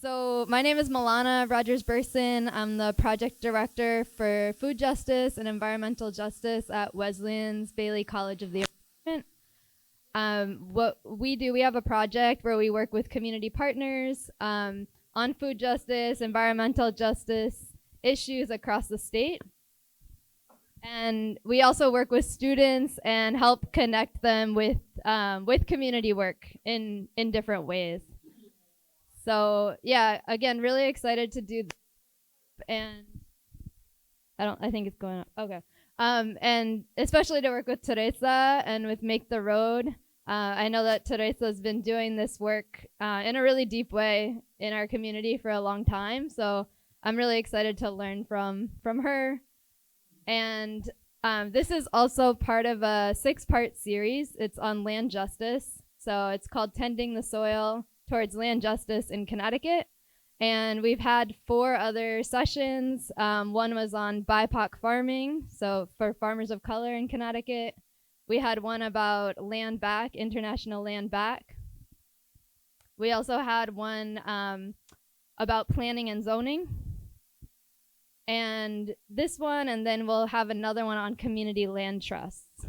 So my name is Milana Rogers-Burson. I'm the project director for food justice and environmental justice at Wesleyan's Bailey College of the Environment. What we do, we have a project where we work with community partners on food justice, environmental justice issues across the state. And we also work with students and help connect them with community work in different ways. So yeah, again, really excited to do this. And I think it's going on. Okay. And especially to work with Teresa and with Make the Road. I know that Teresa's been doing this work in a really deep way in our community for a long time. So I'm really excited to learn from her. And this is also part of a 6-part series. It's on land justice. So it's called Tending the Soil Towards Land Justice in Connecticut. And we've had 4 other sessions. One was on BIPOC farming, so for farmers of color in Connecticut. We had one about land back, international land back. We also had one about planning and zoning. And this one, and then we'll have another one on community land trusts.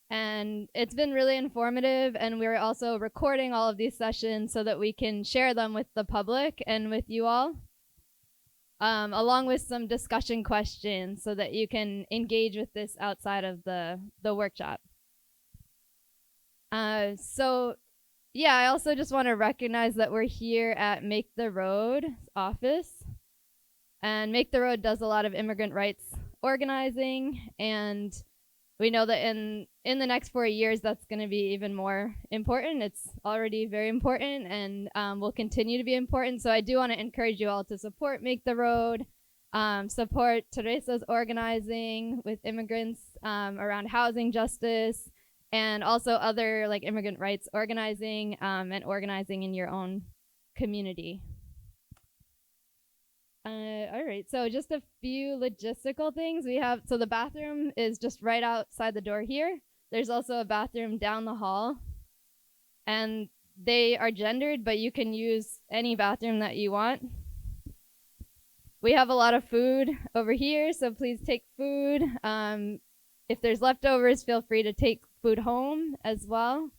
And it's been really informative, and we're also recording all of these sessions so that we can share them with the public and with you all, along with some discussion questions so that you can engage with this outside of the workshop. So yeah, I also just want to recognize that we're here at Make the Road office. And Make the Road does a lot of immigrant rights organizing, and we know that in the next 4 years, that's going to be even more important. It's already very important and will continue to be important. So I do want to encourage you all to support Make the Road, support Teresa's organizing with immigrants around housing justice, and also other like immigrant rights organizing and organizing in your own community. All right, so just a few logistical things. So the bathroom is just right outside the door here. There's also a bathroom down the hall. And they are gendered, but you can use any bathroom that you want. We have a lot of food over here, so please take food. If there's leftovers, feel free to take food home as well.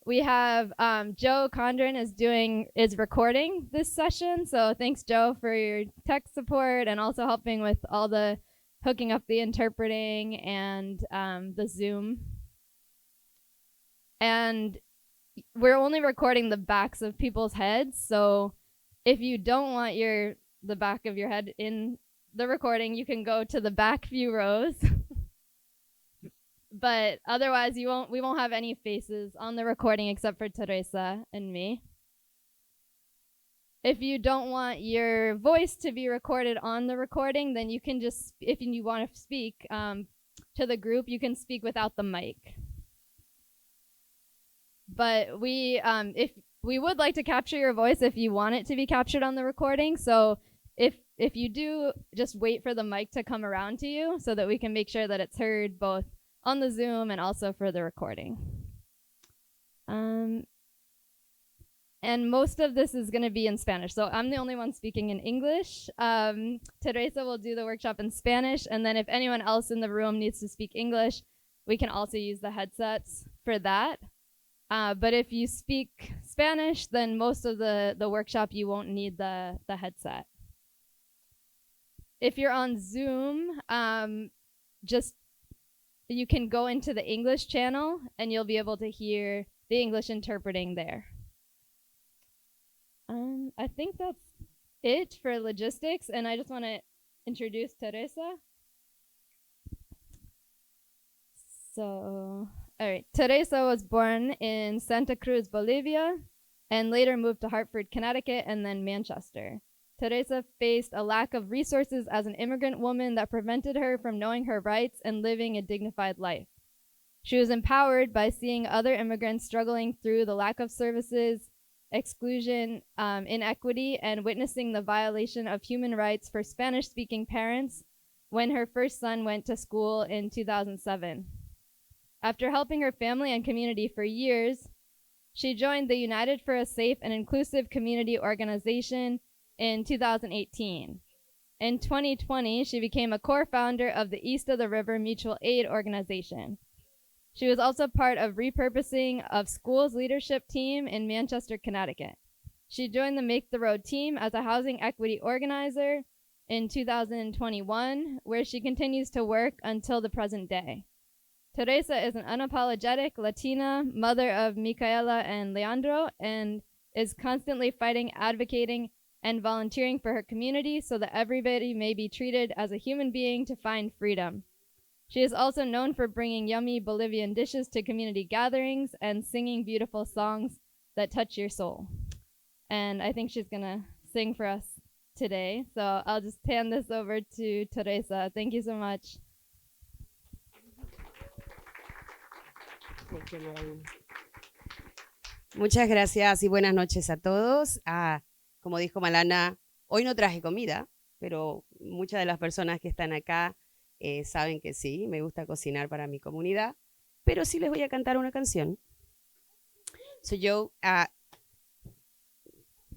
We have Joe Condren is recording this session. So thanks, Joe, for your tech support and also helping with all the hooking up the interpreting and the Zoom. And we're only recording the backs of people's heads. So if you don't want the back of your head in the recording, you can go to the back few rows. But otherwise, we won't have any faces on the recording except for Teresa and me. If you don't want your voice to be recorded on the recording, then you can just, if you want to speak to the group, you can speak without the mic. But we would like to capture your voice if you want it to be captured on the recording. So if you do, just wait for the mic to come around to you so that we can make sure that it's heard both on the Zoom and also for the recording. And most of this is going to be in Spanish. So I'm the only one speaking in English. Teresa will do the workshop in Spanish. And then if anyone else in the room needs to speak English, we can also use the headsets for that. But if you speak Spanish, then most of the workshop, you won't need the headset. If you're on Zoom, you can go into the English channel and you'll be able to hear the English interpreting there. I think that's it for logistics, and I just want to introduce Teresa. So, all right, Teresa was born in Santa Cruz, Bolivia, and later moved to Hartford, Connecticut, and then Manchester. Teresa faced a lack of resources as an immigrant woman that prevented her from knowing her rights and living a dignified life. She was empowered by seeing other immigrants struggling through the lack of services, exclusion, inequity, and witnessing the violation of human rights for Spanish-speaking parents when her first son went to school in 2007. After helping her family and community for years, She joined the United for a Safe and Inclusive Community organization in 2018. In 2020, she became a core founder of the East of the River Mutual Aid organization. She was also part of repurposing of schools leadership team in Manchester, Connecticut. She joined the Make the Road team as a housing equity organizer in 2021, where she continues to work until the present day. Teresa is an unapologetic Latina, mother of Micaela and Leandro, and is constantly fighting, advocating, and volunteering for her community so that everybody may be treated as a human being to find freedom. She is also known for bringing yummy Bolivian dishes to community gatherings and singing beautiful songs that touch your soul. And I think she's gonna sing for us today. So I'll just hand this over to Teresa. Thank you so much. Muchas gracias y buenas noches a todos. Como dijo Malana, hoy no traje comida, pero muchas de las personas que están acá saben que sí, me gusta cocinar para mi comunidad, pero sí les voy a cantar una canción. Yo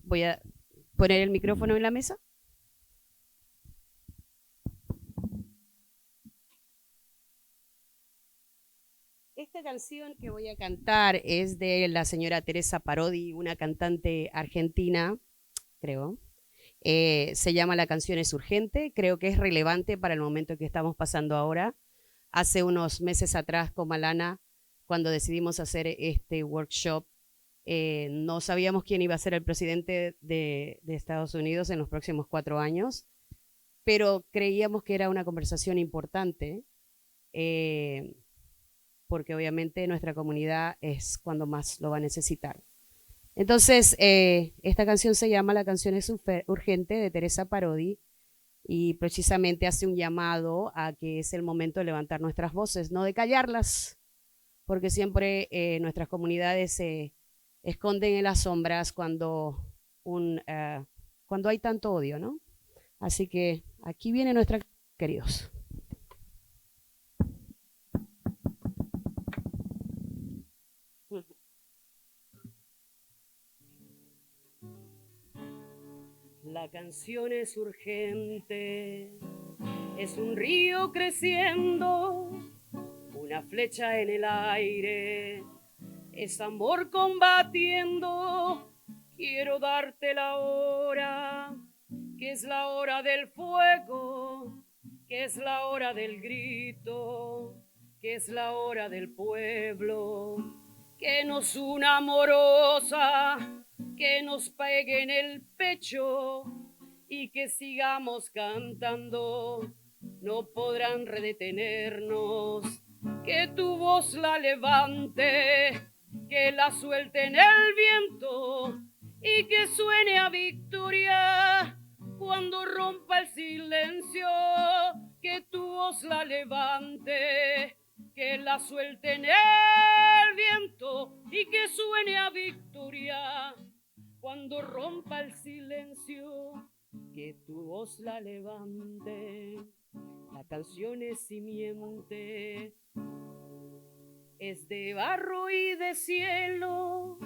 voy a poner el micrófono en la mesa. Esta canción que voy a cantar es de la señora Teresa Parodi, una cantante argentina, creo. Se llama La canción es urgente, creo que es relevante para el momento que estamos pasando ahora. Hace unos meses atrás con Malana, cuando decidimos hacer este workshop, no sabíamos quién iba a ser el presidente de Estados Unidos en los próximos 4 años, pero creíamos que era una conversación importante, porque obviamente nuestra comunidad es cuando más lo va a necesitar. Entonces, esta canción se llama La canción es urgente, de Teresa Parodi, y precisamente hace un llamado a que es el momento de levantar nuestras voces, no de callarlas, porque siempre nuestras comunidades se esconden en las sombras cuando hay tanto odio, ¿no? Así que aquí viene nuestra, queridos. La canción es urgente, es un río creciendo, una flecha en el aire, es amor combatiendo. Quiero darte la hora, que es la hora del fuego, que es la hora del grito, que es la hora del pueblo, que nos una amorosa, que nos pegue en el pecho y que sigamos cantando. No podrán redetenernos, que tu voz la levante, que la suelte en el viento y que suene a victoria cuando rompa el silencio. Que tu voz la levante, que la suelte en el viento y que suene a victoria cuando rompa el silencio. Que tu voz la levante. La canción es simiente, es de barro y de cielo,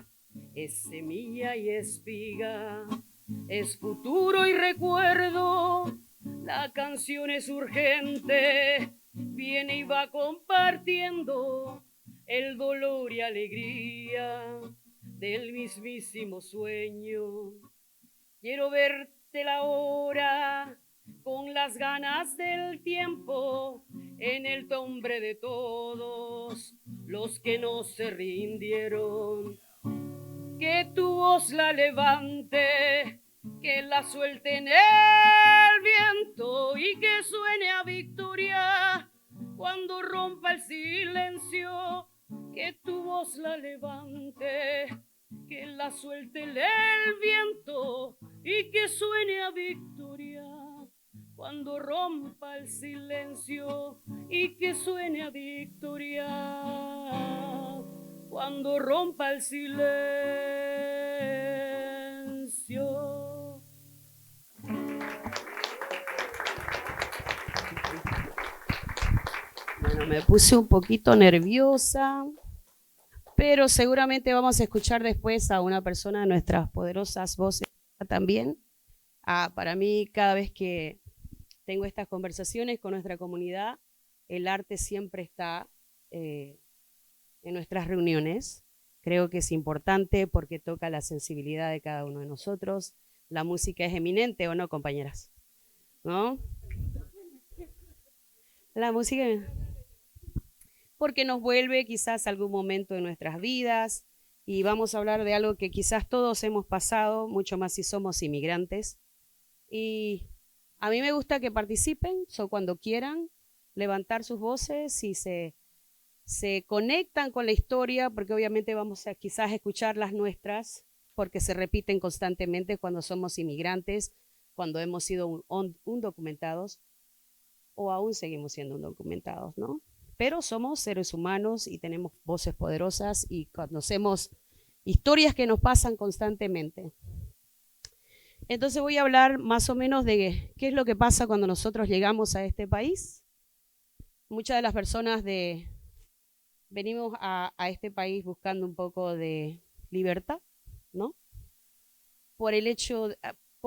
es semilla y espiga, es futuro y recuerdo. La canción es urgente, viene y va compartiendo el dolor y alegría del mismísimo sueño. Quiero verte la hora con las ganas del tiempo en el nombre de todos los que no se rindieron. Que tu voz la levante, que la suelte en el viento y que suene a victoria cuando rompa el silencio. Que tu voz la levante, que la suelte en el viento y que suene a victoria cuando rompa el silencio. Y que suene a victoria cuando rompa el silencio. Bueno, me puse un poquito nerviosa pero seguramente vamos a escuchar después a una persona de nuestras poderosas voces también. Para mí, cada vez que tengo estas conversaciones con nuestra comunidad, el arte siempre está en nuestras reuniones. Creo que es importante porque toca la sensibilidad de cada uno de nosotros. La música es eminente, ¿o no, compañeras? ¿No? La música, porque nos vuelve quizás a algún momento de nuestras vidas, y vamos a hablar de algo que quizás todos hemos pasado, mucho más si somos inmigrantes. Y a mí me gusta que participen, cuando quieran levantar sus voces y se conectan con la historia, porque obviamente vamos a quizás escuchar las nuestras, porque se repiten constantemente cuando somos inmigrantes, cuando hemos sido undocumentados, o aún seguimos siendo undocumentados, ¿no? Pero somos seres humanos y tenemos voces poderosas y conocemos historias que nos pasan constantemente. Entonces voy a hablar más o menos de qué es lo que pasa cuando nosotros llegamos a este país. Muchas de las personas venimos a este país buscando un poco de libertad, ¿no? Por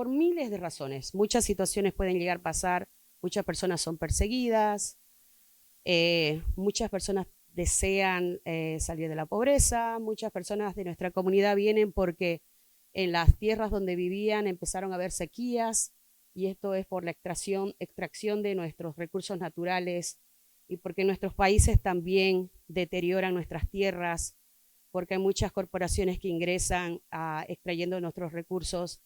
miles de razones. Muchas situaciones pueden llegar a pasar, muchas personas son perseguidas, muchas personas desean salir de la pobreza, muchas personas de nuestra comunidad vienen porque en las tierras donde vivían empezaron a haber sequías, y esto es por la extracción de nuestros recursos naturales, y porque nuestros países también deterioran nuestras tierras, porque hay muchas corporaciones que ingresan extrayendo nuestros recursos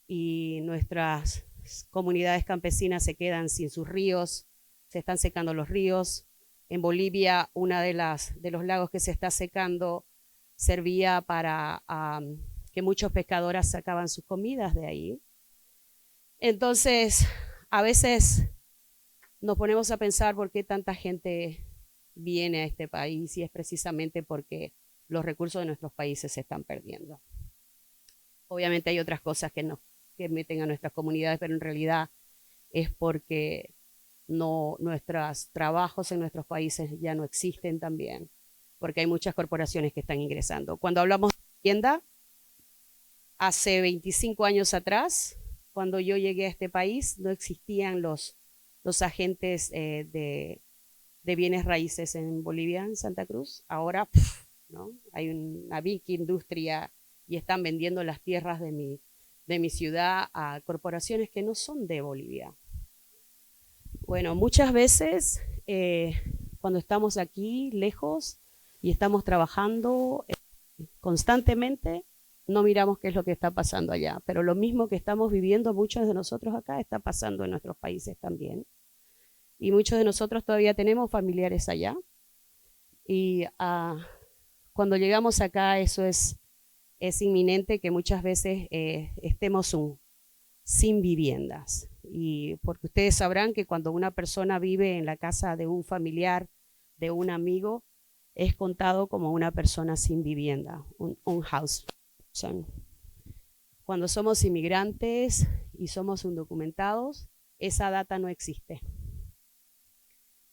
y nuestras comunidades campesinas se quedan sin sus ríos, se están secando los ríos. En Bolivia, una de los lagos que se está secando servía para que muchos pescadores sacaban sus comidas de ahí. Entonces, a veces nos ponemos a pensar por qué tanta gente viene a este país, y es precisamente porque los recursos de nuestros países se están perdiendo. Obviamente hay otras cosas que meten a nuestras comunidades, pero en realidad es porque nuestros trabajos en nuestros países ya no existen también, porque hay muchas corporaciones que están ingresando. Cuando hablamos de vivienda, hace 25 años atrás, cuando yo llegué a este país, no existían los agentes de bienes raíces en Bolivia, en Santa Cruz. Ahora, ¿no? Hay una big industria y están vendiendo las tierras de mi ciudad a corporaciones que no son de Bolivia. Bueno, muchas veces cuando estamos aquí lejos y estamos trabajando constantemente, no miramos qué es lo que está pasando allá, pero lo mismo que estamos viviendo muchos de nosotros acá está pasando en nuestros países también. Y muchos de nosotros todavía tenemos familiares allá. Y cuando llegamos acá, eso es inminente, que muchas veces estemos sin viviendas. Y porque ustedes sabrán que cuando una persona vive en la casa de un familiar, de un amigo, es contado como una persona sin vivienda, un house person. Cuando somos inmigrantes y somos undocumentados, esa data no existe.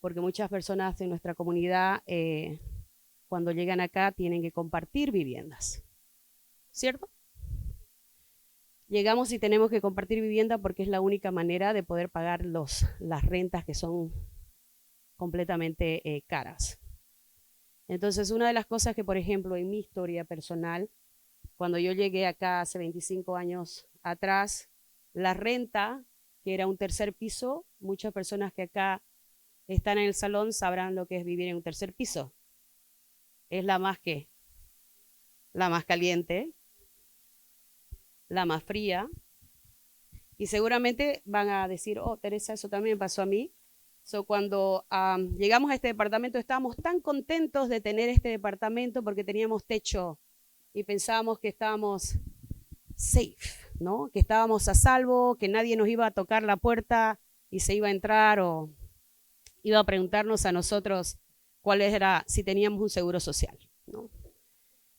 Porque muchas personas de nuestra comunidad, cuando llegan acá, tienen que compartir viviendas, ¿cierto? Llegamos y tenemos que compartir vivienda porque es la única manera de poder pagar las rentas, que son completamente caras. Entonces, una de las cosas que, por ejemplo, en mi historia personal, cuando yo llegué acá hace 25 años atrás, la renta, que era un tercer piso, muchas personas que acá están en el salón sabrán lo que es vivir en un tercer piso. Es la más caliente, la más fría, y seguramente van a decir, oh, Teresa, eso también me pasó a mí. Cuando llegamos a este departamento, estábamos tan contentos de tener este departamento porque teníamos techo y pensábamos que estábamos safe, ¿no? Que estábamos a salvo, que nadie nos iba a tocar la puerta y se iba a entrar o iba a preguntarnos a nosotros cuál era, si teníamos un seguro social, ¿no?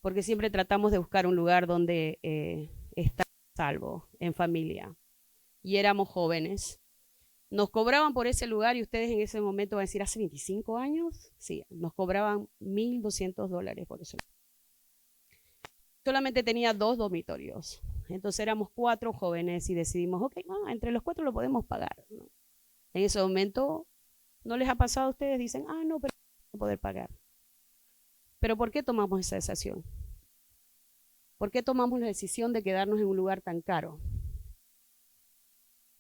Porque siempre tratamos de buscar un lugar donde estar a salvo, en familia. Y éramos jóvenes. Nos cobraban por ese lugar, y ustedes en ese momento van a decir, ¿hace 25 años? Sí, nos cobraban $1,200 por eso. solamente tenía 2 dormitorios. Entonces éramos 4 jóvenes y decidimos, ok, entre los 4 lo podemos pagar, ¿no? En ese momento, ¿no les ha pasado a ustedes? Dicen, no, pero no poder pagar. Pero ¿por qué tomamos esa decisión? ¿Por qué tomamos la decisión de quedarnos en un lugar tan caro?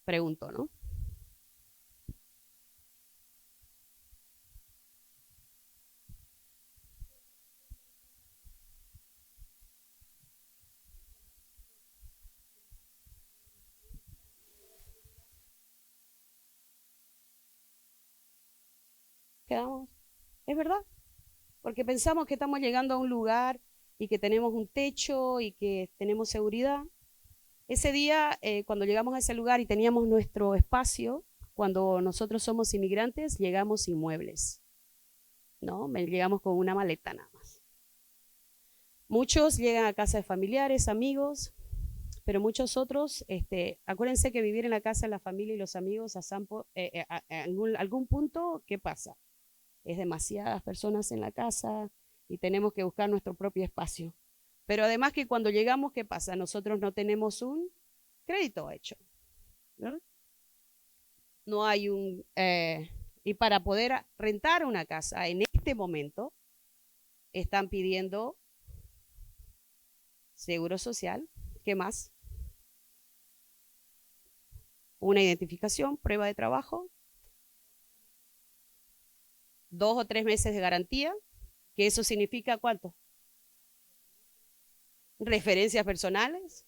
Pregunto, ¿no? Quedamos, es verdad, porque pensamos que estamos llegando a un lugar y que tenemos un techo y que tenemos seguridad. Ese día, cuando llegamos a ese lugar y teníamos nuestro espacio, cuando nosotros somos inmigrantes, llegamos sin muebles, ¿no? Llegamos con una maleta nada más. Muchos llegan a casa de familiares, amigos, pero muchos otros, acuérdense que vivir en la casa de la familia y los amigos a algún punto, ¿qué pasa? Es demasiadas personas en la casa y tenemos que buscar nuestro propio espacio. Pero además que cuando llegamos, ¿qué pasa? Nosotros no tenemos un crédito hecho, ¿verdad? No hay y para poder rentar una casa en este momento, están pidiendo seguro social. ¿Qué más? Una identificación, prueba de trabajo, 2 o 3 meses de garantía, que eso significa ¿cuánto? Referencias personales.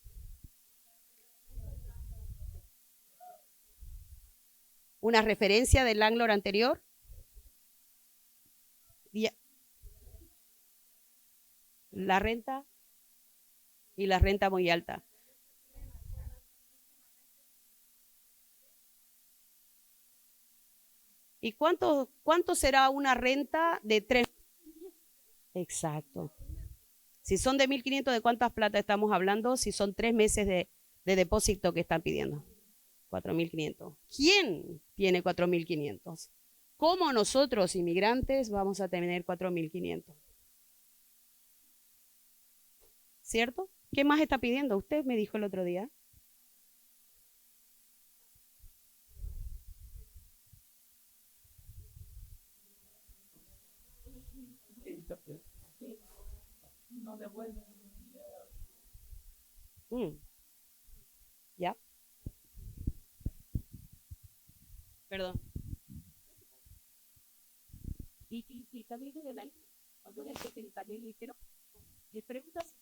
Una referencia del landlord anterior. La renta y la renta muy alta. ¿Y cuánto será una renta de 3? Exacto. Si son de 1.500, ¿de cuántas plata estamos hablando? Si son 3 meses de depósito que están pidiendo. 4.500. ¿Quién tiene 4.500? ¿Cómo nosotros, inmigrantes, vamos a tener 4.500? ¿Cierto? ¿Qué más está pidiendo? Usted me dijo el otro día. ¿Ya? Perdón. Y también de la cuando el secretario le dijeron, le preguntas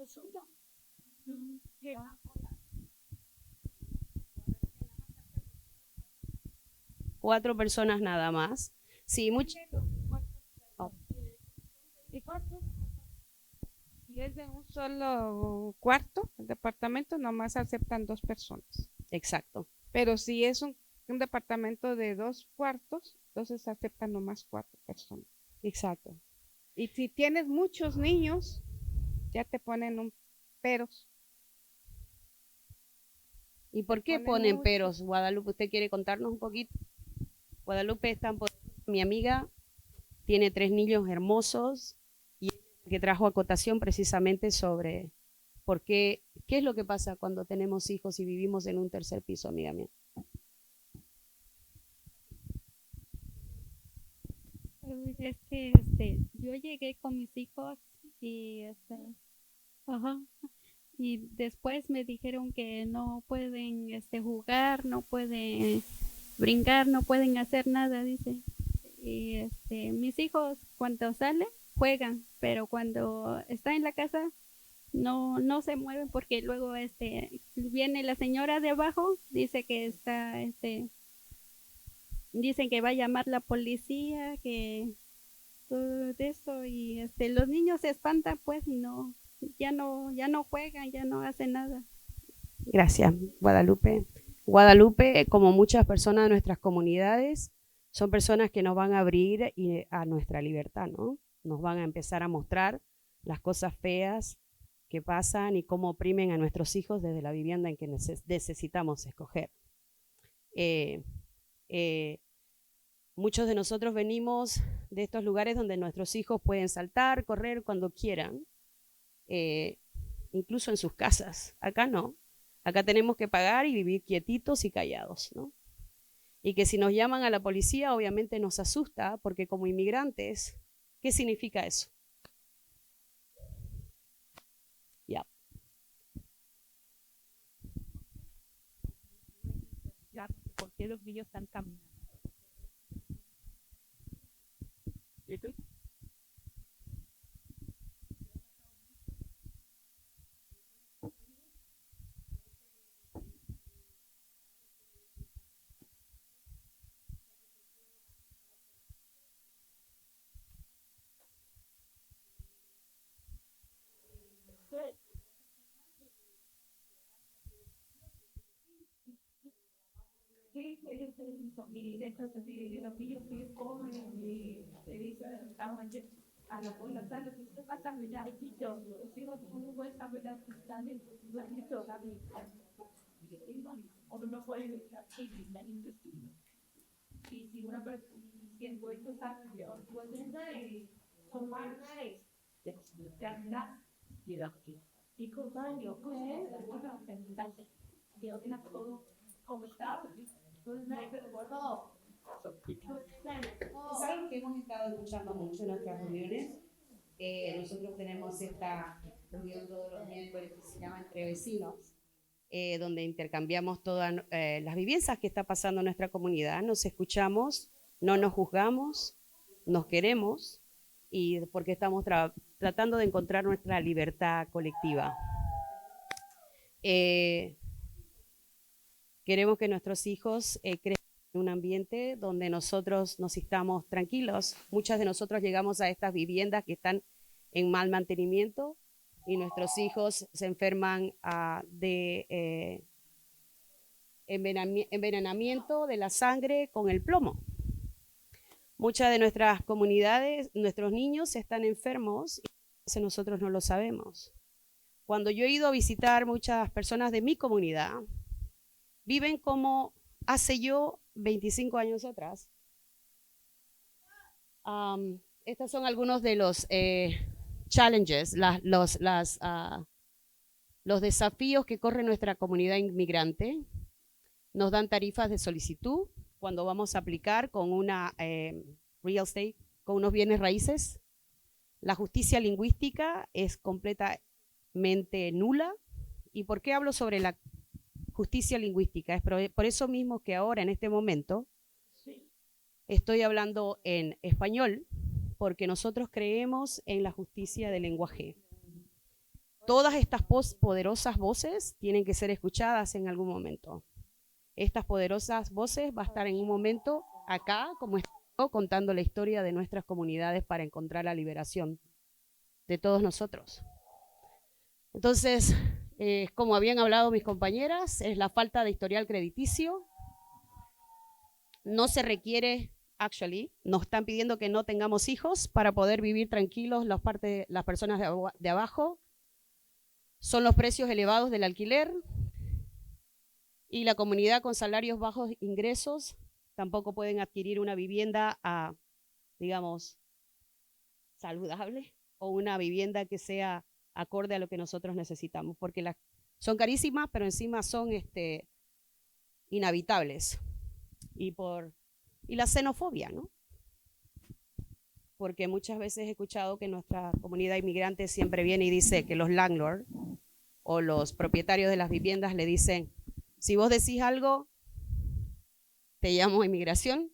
si tiene 4 personas nada más. Sí, mucho. Oh. Si es de un solo cuarto, el departamento nomás aceptan 2 personas. Exacto. Pero si es un departamento de 2 cuartos, entonces aceptan nomás 4 personas. Exacto. Y si tienes muchos niños, ya te ponen un peros. ¿Y por qué ponen peros? Guadalupe, ¿usted quiere contarnos un poquito? Guadalupe está mi amiga, tiene 3 niños hermosos y que trajo acotación precisamente sobre por qué es lo que pasa cuando tenemos hijos y vivimos en un tercer piso, amiga mía. Es que yo llegué con mis hijos y y después me dijeron que no pueden jugar, no pueden brincar, no pueden hacer nada, dice. Y mis hijos cuando salen juegan, pero cuando están en la casa no se mueven porque luego viene la señora de abajo, dice que dicen que va a llamar la policía, que todo eso y los niños se espantan pues y ya no juegan, ya no hacen nada. Gracias, Guadalupe. Guadalupe, como muchas personas de nuestras comunidades, son personas que nos van a abrir a nuestra libertad, ¿no? Nos van a empezar a mostrar las cosas feas que pasan y cómo oprimen a nuestros hijos desde la vivienda en que necesitamos escoger. Muchos de nosotros venimos de estos lugares donde nuestros hijos pueden saltar, correr cuando quieran, incluso en sus casas. Acá no. Acá tenemos que pagar y vivir quietitos y callados, ¿no? Y que si nos llaman a la policía, obviamente nos asusta, porque como inmigrantes, ¿qué significa eso? Ya. ¿Por qué los niños están caminando? ¿Y tú? Es algo que hemos estado escuchando mucho en nuestras reuniones. Nosotros tenemos esta reunión todos los miércoles que se llama Entre Vecinos, donde intercambiamos todas las vivencias que está pasando en nuestra comunidad. Nos escuchamos, no nos juzgamos, nos queremos, y porque estamos tratando de encontrar nuestra libertad colectiva. Queremos que nuestros hijos crezcan en un ambiente donde nosotros nos estamos tranquilos. Muchas de nosotros llegamos a estas viviendas que están en mal mantenimiento y nuestros hijos se enferman de envenenamiento de la sangre con el plomo. Muchas de nuestras comunidades, nuestros niños están enfermos y nosotros no lo sabemos. Cuando yo he ido a visitar muchas personas de mi comunidad, viven como hace yo 25 años atrás. Estos son algunos de los challenges, los desafíos que corre nuestra comunidad inmigrante. Nos dan tarifas de solicitud cuando vamos a aplicar con una real estate, con unos bienes raíces. La justicia lingüística es completamente nula. ¿Y por qué hablo sobre la justicia lingüística? Es por eso mismo que ahora, en este momento, estoy hablando en español, porque nosotros creemos en la justicia del lenguaje. Todas estas poderosas voces tienen que ser escuchadas en algún momento. Estas poderosas voces van a estar en un momento acá, como estoy contando la historia de nuestras comunidades para encontrar la liberación de todos nosotros. Entonces, como habían hablado mis compañeras, es la falta de historial crediticio. No se requiere, nos están pidiendo que no tengamos hijos para poder vivir tranquilos las personas de abajo. Son los precios elevados del alquiler y la comunidad con salarios bajos ingresos tampoco pueden adquirir una vivienda, digamos, saludable o una vivienda que sea acorde a lo que nosotros necesitamos, porque son carísimas, pero encima son inhabitables. Y la xenofobia, ¿no? Porque muchas veces he escuchado que nuestra comunidad inmigrante siempre viene y dice que los landlords o los propietarios de las viviendas le dicen, si vos decís algo, te llamo a inmigración,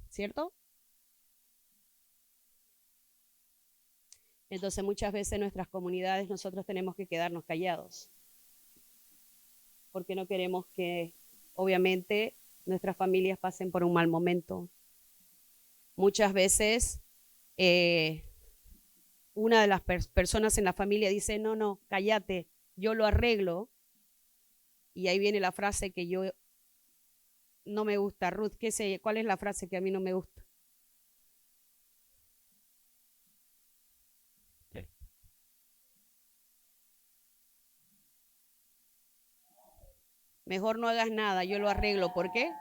¿cierto? Entonces muchas veces en nuestras comunidades nosotros tenemos que quedarnos callados, porque no queremos que, obviamente, nuestras familias pasen por un mal momento. Muchas veces una de las personas en la familia dice, no, cállate, yo lo arreglo. Y ahí viene la frase que yo no me gusta. Ruth, ¿cuál es la frase que a mí no me gusta? Mejor no hagas nada, yo lo arreglo. ¿Por qué?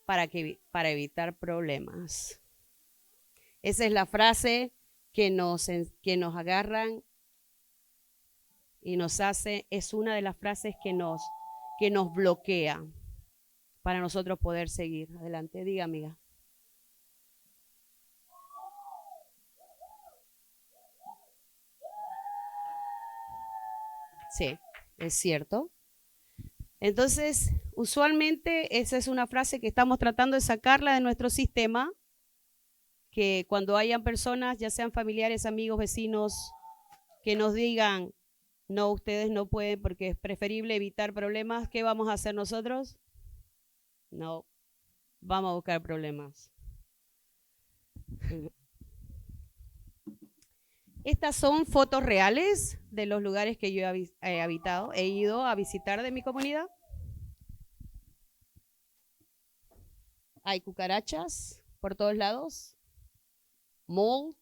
Para evitar problemas. Esa es la frase que nos agarran y nos hace, es una de las frases que nos bloquea para nosotros poder seguir adelante. Diga, amiga. Sí, es cierto. Entonces, usualmente esa es una frase que estamos tratando de sacarla de nuestro sistema, que cuando hayan personas, ya sean familiares, amigos, vecinos, que nos digan, no, ustedes no pueden porque es preferible evitar problemas, ¿qué vamos a hacer nosotros? No, vamos a buscar problemas. Estas son fotos reales de los lugares que yo he habitado, he ido a visitar de mi comunidad. Hay cucarachas por todos lados, mold.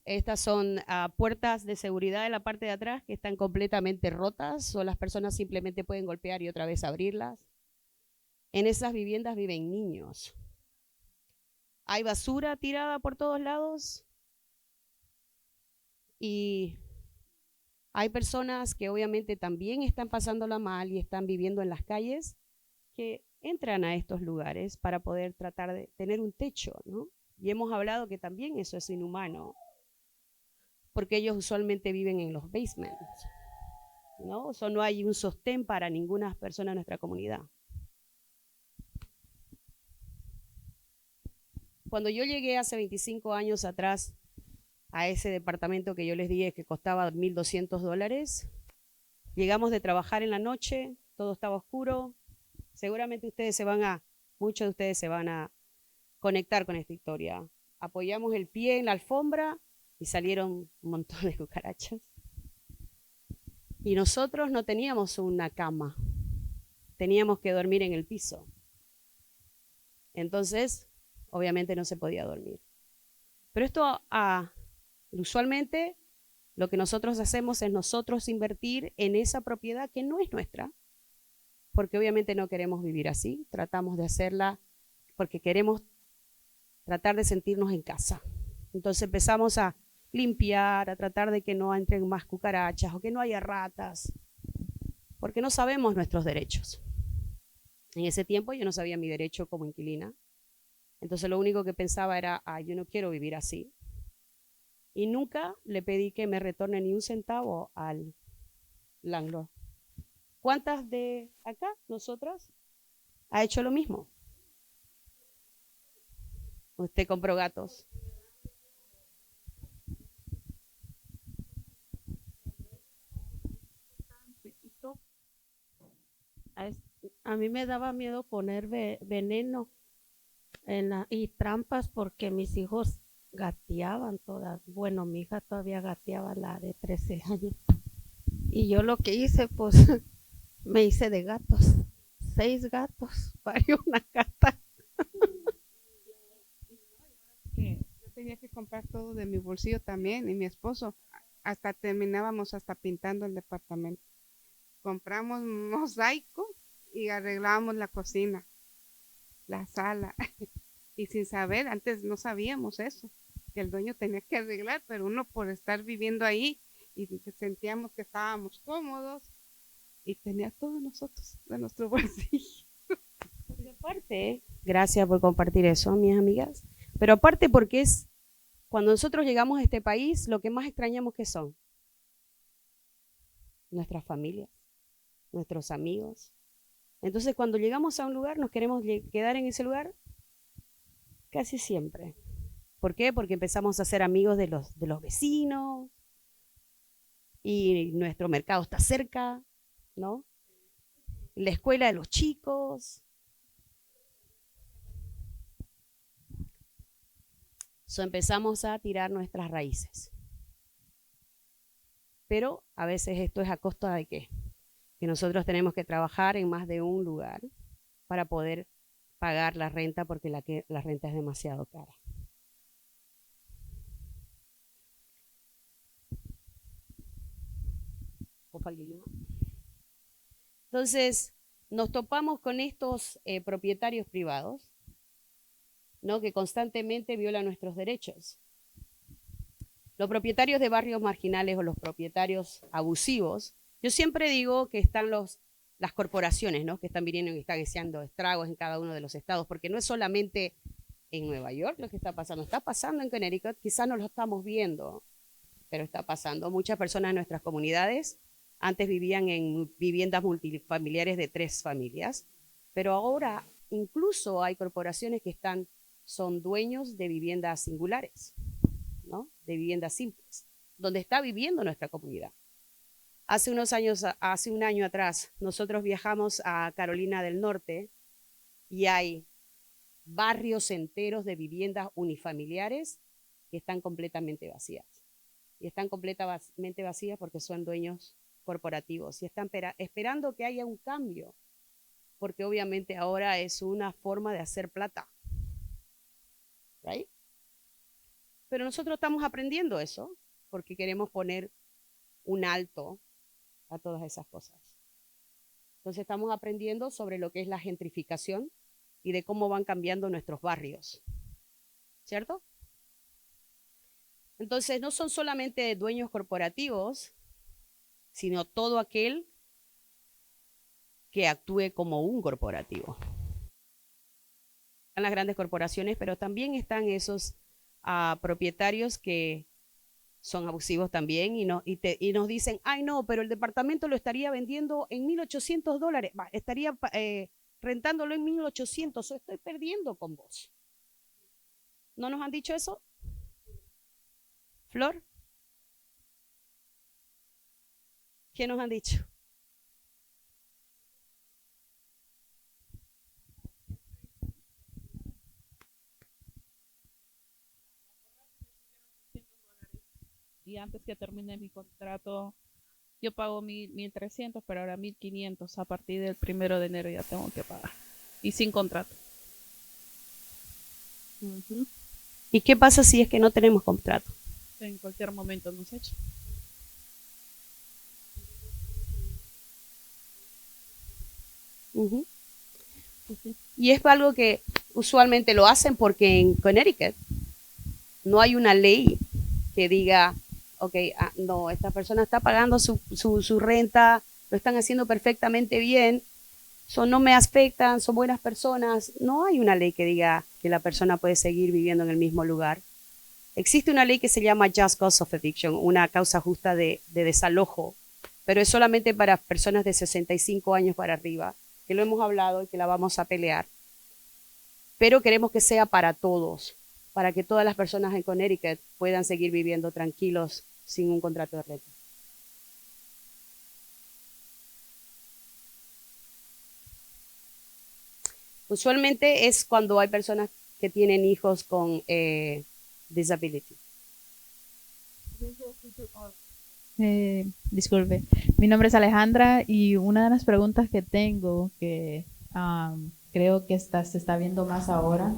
Estas son puertas de seguridad en la parte de atrás que están completamente rotas o las personas simplemente pueden golpear y otra vez abrirlas. En esas viviendas viven niños. Hay basura tirada por todos lados y hay personas que obviamente también están pasándola mal y están viviendo en las calles que entran a estos lugares para poder tratar de tener un techo, ¿no? Y hemos hablado que también eso es inhumano, porque ellos usualmente viven en los basements, ¿no? O sea, no hay un sostén para ninguna persona en nuestra comunidad. Cuando yo llegué hace 25 años atrás a ese departamento que yo les dije que costaba $1,200, llegamos de trabajar en la noche, todo estaba oscuro. Seguramente muchos de ustedes se van a conectar con esta historia. Apoyamos el pie en la alfombra y salieron un montón de cucarachas. Y nosotros no teníamos una cama, teníamos que dormir en el piso. Entonces, obviamente no se podía dormir. Pero esto, usualmente, lo que nosotros hacemos es nosotros invertir en esa propiedad que no es nuestra, porque obviamente no queremos vivir así, tratamos de hacerla porque queremos tratar de sentirnos en casa. Entonces empezamos a limpiar, a tratar de que no entren más cucarachas o que no haya ratas, porque no sabemos nuestros derechos. En ese tiempo yo no sabía mi derecho como inquilina, entonces lo único que pensaba era, yo no quiero vivir así. Y nunca le pedí que me retorne ni un centavo al landlord. ¿Cuántas de acá, nosotras, ha hecho lo mismo? Usted compró gatos. A mí me daba miedo poner veneno y trampas porque mis hijos gateaban todas. Bueno, mi hija todavía gateaba, la de 13 años. Y yo lo que hice, pues, me hice de gatos. 6 gatos, parió una gata. Yo tenía que comprar todo de mi bolsillo también y mi esposo. Hasta terminábamos hasta pintando el departamento. Compramos mosaico y arreglábamos la cocina, la sala. Y sin saber, antes no sabíamos eso, que el dueño tenía que arreglar, pero uno por estar viviendo ahí y sentíamos que estábamos cómodos y tenía todo nosotros de nuestro bolsillo. Pero aparte, gracias por compartir eso, mis amigas, pero aparte porque cuando nosotros llegamos a este país, lo que más extrañamos que son nuestras familias, nuestros amigos. Entonces cuando llegamos a un lugar, nos queremos quedar en ese lugar casi siempre. ¿Por qué? Porque empezamos a ser amigos de los vecinos y nuestro mercado está cerca, ¿no? La escuela de los chicos. Empezamos a tirar nuestras raíces. Pero a veces esto es a costa de ¿qué? Que nosotros tenemos que trabajar en más de un lugar para poder pagar la renta porque la renta es demasiado cara. Entonces, nos topamos con estos propietarios privados ¿no? Que constantemente viola nuestros derechos. Los propietarios de barrios marginales o los propietarios abusivos, yo siempre digo que están las corporaciones, ¿no? Que están viniendo y están haciendo estragos en cada uno de los estados, porque no es solamente en Nueva York lo que está pasando en Connecticut, quizás no lo estamos viendo, pero está pasando. Muchas personas en nuestras comunidades antes vivían en viviendas multifamiliares de 3 familias, pero ahora incluso hay corporaciones que son dueños de viviendas singulares, ¿no? De viviendas simples, donde está viviendo nuestra comunidad. Hace un año atrás, nosotros viajamos a Carolina del Norte y hay barrios enteros de viviendas unifamiliares que están completamente vacías. Y están completamente vacías porque son dueños corporativos y están esperando que haya un cambio, porque obviamente ahora es una forma de hacer plata. ¿Right? Pero nosotros estamos aprendiendo eso porque queremos poner un alto a todas esas cosas. Entonces estamos aprendiendo sobre lo que es la gentrificación y de cómo van cambiando nuestros barrios, ¿cierto? Entonces no son solamente dueños corporativos, sino todo aquel que actúe como un corporativo. Están las grandes corporaciones, pero también están esos propietarios que son abusivos también y nos dicen, ay no, pero el departamento lo estaría vendiendo en $1,800, estaría rentándolo en 1,800, estoy perdiendo con vos. ¿No nos han dicho eso? ¿Flor? ¿Qué nos han dicho? Y antes que termine mi contrato, yo pago 1,300, pero ahora 1,500. A partir del 1 de enero ya tengo que pagar. Y sin contrato. Uh-huh. ¿Y qué pasa si es que no tenemos contrato? En cualquier momento nos echan. Uh-huh. Y es algo que usualmente lo hacen porque en Connecticut no hay una ley que diga, ok, no, esta persona está pagando su renta, lo están haciendo perfectamente bien, no me afectan, son buenas personas. No hay una ley que diga que la persona puede seguir viviendo en el mismo lugar. Existe una ley que se llama Just Cause of Eviction, una causa justa de desalojo, pero es solamente para personas de 65 años para arriba, que lo hemos hablado y que la vamos a pelear. Pero queremos que sea para todos, para que todas las personas en Connecticut puedan seguir viviendo tranquilos sin un contrato de renta. Usualmente es cuando hay personas que tienen hijos con disability. Disculpe, mi nombre es Alejandra y una de las preguntas que tengo, que creo que se está viendo más ahora,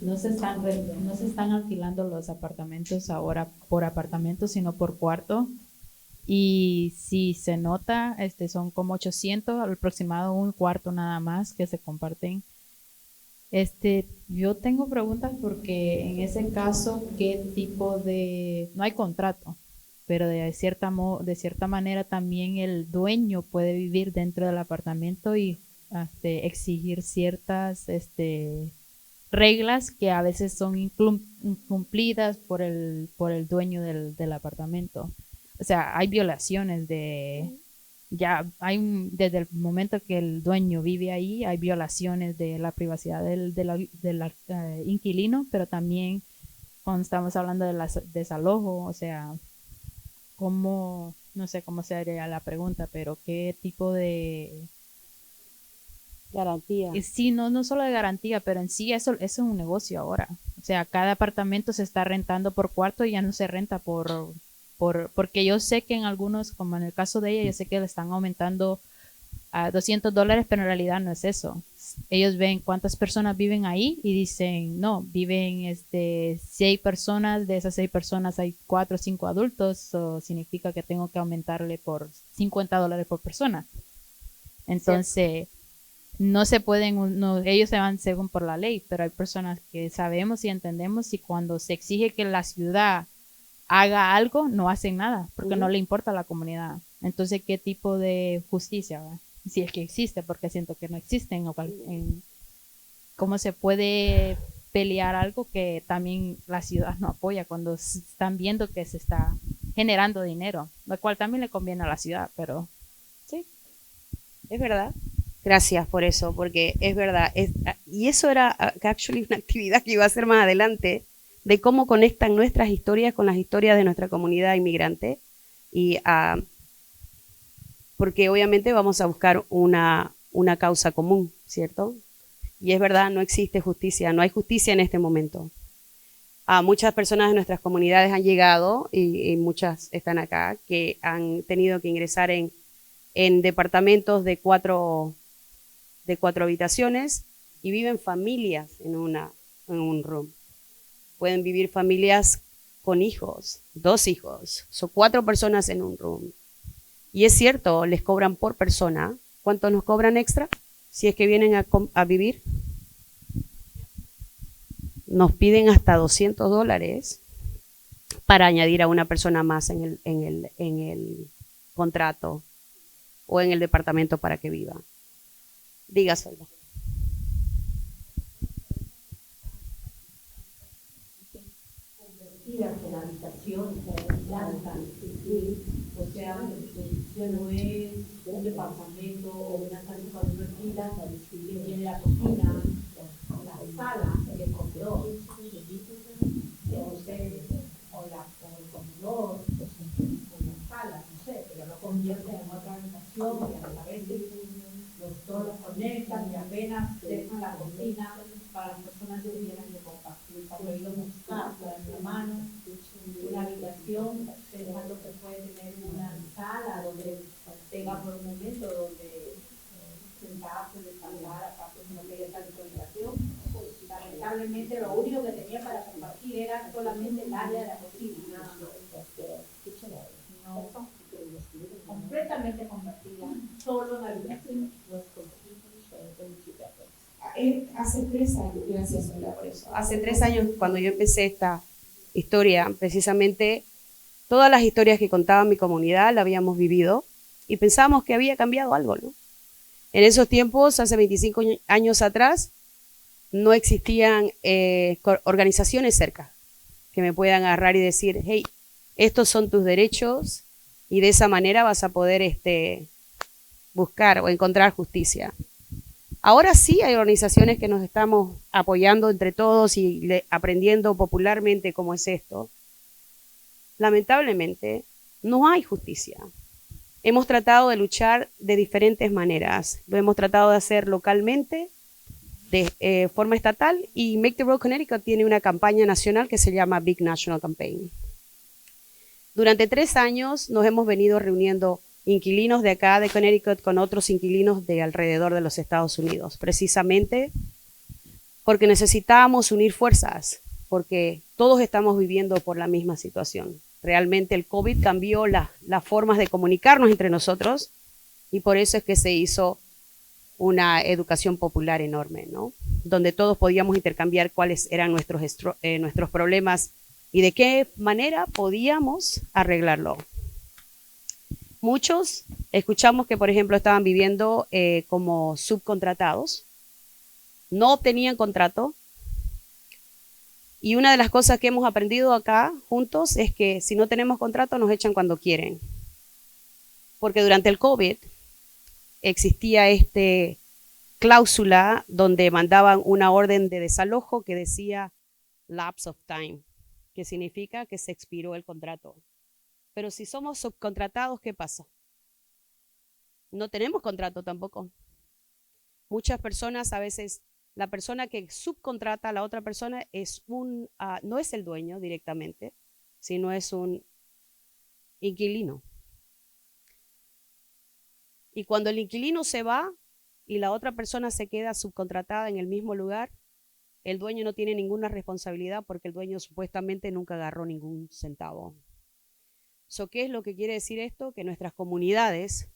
no se están alquilando los apartamentos ahora por apartamentos, sino por cuarto. Y si se nota, son como 800, aproximado un cuarto nada más que se comparten. Yo tengo preguntas porque en ese caso, ¿qué tipo de...? No hay contrato, pero de cierta manera también el dueño puede vivir dentro del apartamento y exigir ciertas reglas que a veces son incumplidas por el dueño del apartamento. O sea, hay violaciones desde el momento que el dueño vive ahí, hay violaciones de la privacidad del inquilino, pero también cuando estamos hablando de desalojo, o sea, no sé cómo sería la pregunta, pero qué tipo de garantía. Sí, no solo de garantía, pero en sí eso es un negocio ahora. O sea, cada apartamento se está rentando por cuarto y ya no se renta porque yo sé que en algunos, como en el caso de ella, yo sé que le están aumentando a $200, pero en realidad no es eso. Ellos ven cuántas personas viven ahí y dicen, no, viven 6 personas, de esas 6 personas hay 4 o 5 adultos, eso significa que tengo que aumentarle por $50 por persona. Entonces, no se pueden, no, ellos se van según por la ley, pero hay personas que sabemos y entendemos y cuando se exige que la ciudad haga algo, no hacen nada, porque no le importa a la comunidad. Entonces, ¿qué tipo de justicia, va? Si es que existe, porque siento que no existe ¿cómo se puede pelear algo que también la ciudad no apoya cuando están viendo que se está generando dinero, lo cual también le conviene a la ciudad, pero Sí, es verdad. Gracias por eso, porque es verdad. Y eso era actually una actividad que iba a hacer más adelante, de cómo conectan nuestras historias con las historias de nuestra comunidad inmigrante. Y porque obviamente vamos a buscar una causa común, ¿cierto? Y es verdad, no existe justicia, no hay justicia en este momento. Muchas personas de nuestras comunidades han llegado, y muchas están acá, que han tenido que ingresar en departamentos de cuatro habitaciones y viven familias en un room. Pueden vivir familias con hijos, 2 hijos, son 4 personas en un room. Y es cierto, les cobran por persona. ¿Cuánto nos cobran extra? Si es que vienen a vivir, nos piden hasta $200 para añadir a una persona más en el contrato o en el departamento para que viva. Diga, Soyla. En habitación, planta, o sea, ya no es un departamento o una casa cuando uno alquila, que tiene la cocina, la sala, el comedor, o el comedor, o la sala, no sé, pero lo convierte en otra habitación y a veces los dos los conectan y apenas dejan la cocina para las personas que quieran que compartir. Cuando he ido a buscar para mi hermano una habitación, pensando que puede tener una sala donde tenga por un momento donde sentarse, descansar, aparte no quería estar en su habitación. Lamentablemente lo único que tenía para compartir era solamente el área de la cocina, no completamente compartida, solo una habitación. Hace 3 años, gracias Soyla por eso. Hace 3 años, cuando yo empecé esta historia, precisamente todas las historias que contaba mi comunidad la habíamos vivido y pensábamos que había cambiado algo, ¿no? En esos tiempos, hace 25 años atrás, no existían organizaciones cerca que me puedan agarrar y decir, hey, estos son tus derechos y de esa manera vas a poder buscar o encontrar justicia. Ahora sí hay organizaciones que nos estamos apoyando entre todos y aprendiendo popularmente cómo es esto. Lamentablemente, no hay justicia. Hemos tratado de luchar de diferentes maneras. Lo hemos tratado de hacer localmente, de forma estatal, y Make the Road Connecticut tiene una campaña nacional que se llama Big National Campaign. Durante 3 años nos hemos venido reuniendo inquilinos de acá de Connecticut con otros inquilinos de alrededor de los Estados Unidos, precisamente porque necesitábamos unir fuerzas, porque todos estamos viviendo por la misma situación. Realmente el COVID cambió las formas de comunicarnos entre nosotros y por eso es que se hizo una educación popular enorme, ¿no? Donde todos podíamos intercambiar cuáles eran nuestros problemas y de qué manera podíamos arreglarlo. Muchos escuchamos que, por ejemplo, estaban viviendo como subcontratados, no obtenían contrato. Y una de las cosas que hemos aprendido acá juntos es que si no tenemos contrato nos echan cuando quieren. Porque durante el COVID existía cláusula donde mandaban una orden de desalojo que decía lapse of time, que significa que se expiró el contrato. Pero si somos subcontratados, ¿qué pasa? No tenemos contrato tampoco. Muchas personas, a veces, la persona que subcontrata a la otra persona no es el dueño directamente, sino es un inquilino. Y cuando el inquilino se va y la otra persona se queda subcontratada en el mismo lugar, el dueño no tiene ninguna responsabilidad porque el dueño supuestamente nunca agarró ningún centavo. ¿Qué es lo que quiere decir esto? Que nuestras comunidades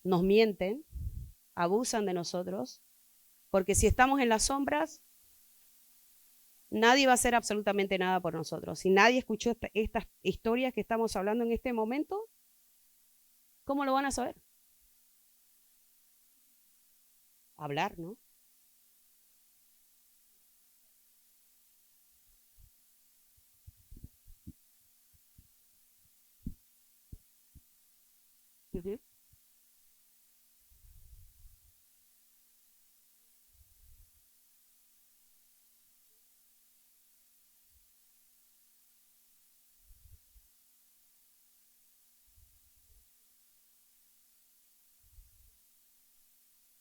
nos mienten, abusan de nosotros, porque si estamos en las sombras, nadie va a hacer absolutamente nada por nosotros. Si nadie escuchó estas historias que estamos hablando en este momento, ¿cómo lo van a saber? Hablar, ¿no? Uh-huh.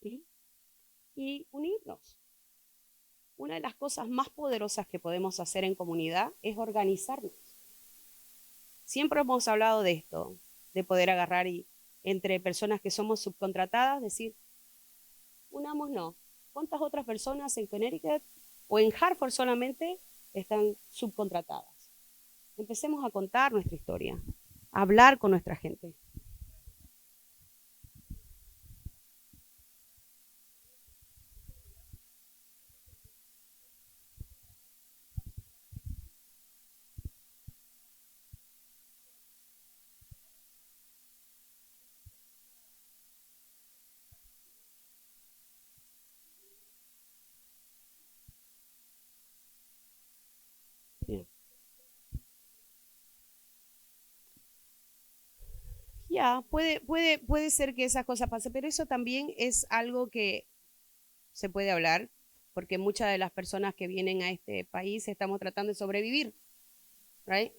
¿Sí? Y unirnos. Una de las cosas más poderosas que podemos hacer en comunidad es organizarnos. Siempre hemos hablado de esto, de poder agarrar y entre personas que somos subcontratadas, decir, unámonos. ¿Cuántas otras personas en Connecticut o en Hartford solamente están subcontratadas? Empecemos a contar nuestra historia, a hablar con nuestra gente. Bien. Ya, puede ser que esas cosas pasen, pero eso también es algo que se puede hablar, porque muchas de las personas que vienen a este país estamos tratando de sobrevivir, right?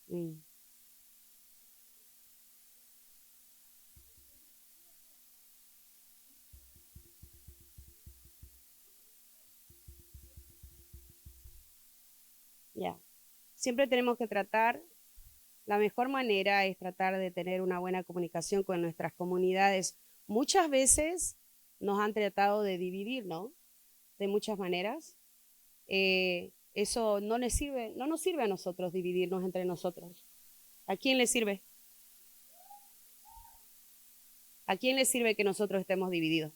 Mm. Ya. Siempre tenemos que tratar, la mejor manera es tratar de tener una buena comunicación con nuestras comunidades. Muchas veces nos han tratado de dividir, ¿no? De muchas maneras. Eso no nos sirve a nosotros dividirnos entre nosotros. ¿A quién le sirve? ¿A quién le sirve que nosotros estemos divididos?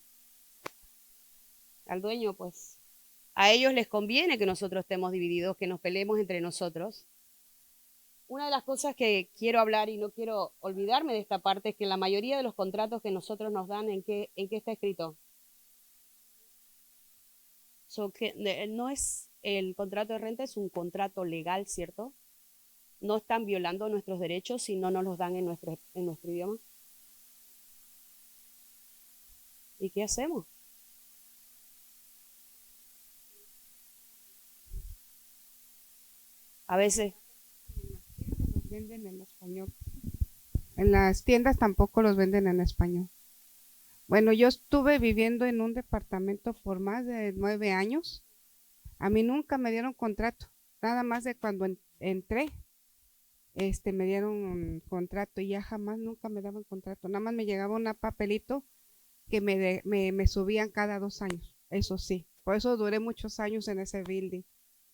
Al dueño, pues. A ellos les conviene que nosotros estemos divididos, que nos peleemos entre nosotros. Una de las cosas que quiero hablar y no quiero olvidarme de esta parte es que la mayoría de los contratos que nosotros nos dan, ¿en qué está escrito? No es el contrato de renta, es un contrato legal, ¿cierto? No están violando nuestros derechos si no nos los dan en nuestro idioma. ¿Y qué hacemos? A veces. Los venden en español. En las tiendas tampoco los venden en español. Bueno, yo estuve viviendo en un departamento por más de 9 años. A mí nunca me dieron contrato. Nada más de cuando entré, me dieron un contrato y ya jamás, nunca me daban contrato. Nada más me llegaba un papelito que me subían cada 2 años. Eso sí. Por eso duré muchos años en ese building.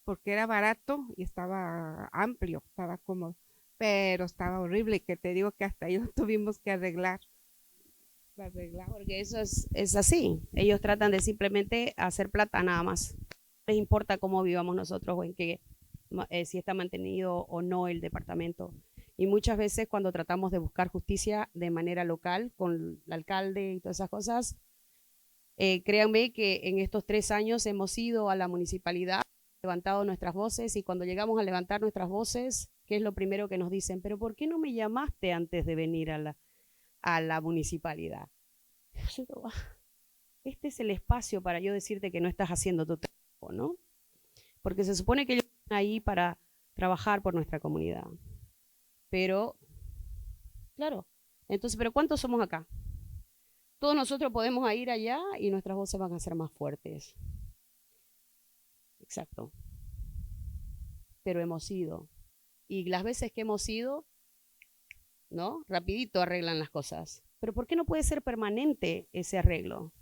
Porque era barato y estaba amplio, estaba cómodo, pero estaba horrible, que te digo que hasta ahí lo tuvimos que arreglar. Porque eso es así. Ellos tratan de simplemente hacer plata nada más. No les importa cómo vivamos nosotros o en qué, si está mantenido o no el departamento. Y muchas veces cuando tratamos de buscar justicia de manera local con el alcalde y todas esas cosas, créanme que en estos 3 años hemos ido a la municipalidad, levantado nuestras voces y cuando llegamos a levantar nuestras voces, ¿qué es lo primero que nos dicen? Pero ¿por qué no me llamaste antes de venir a la municipalidad? Este es el espacio para yo decirte que no estás haciendo tu trabajo, ¿no? Porque se supone que ellos están ahí para trabajar por nuestra comunidad. Pero, claro, entonces, ¿pero cuántos somos acá? Todos nosotros podemos ir allá y nuestras voces van a ser más fuertes. Exacto. Pero hemos ido. Y las veces que hemos ido, ¿no? Rapidito arreglan las cosas. Pero ¿por qué no puede ser permanente ese arreglo?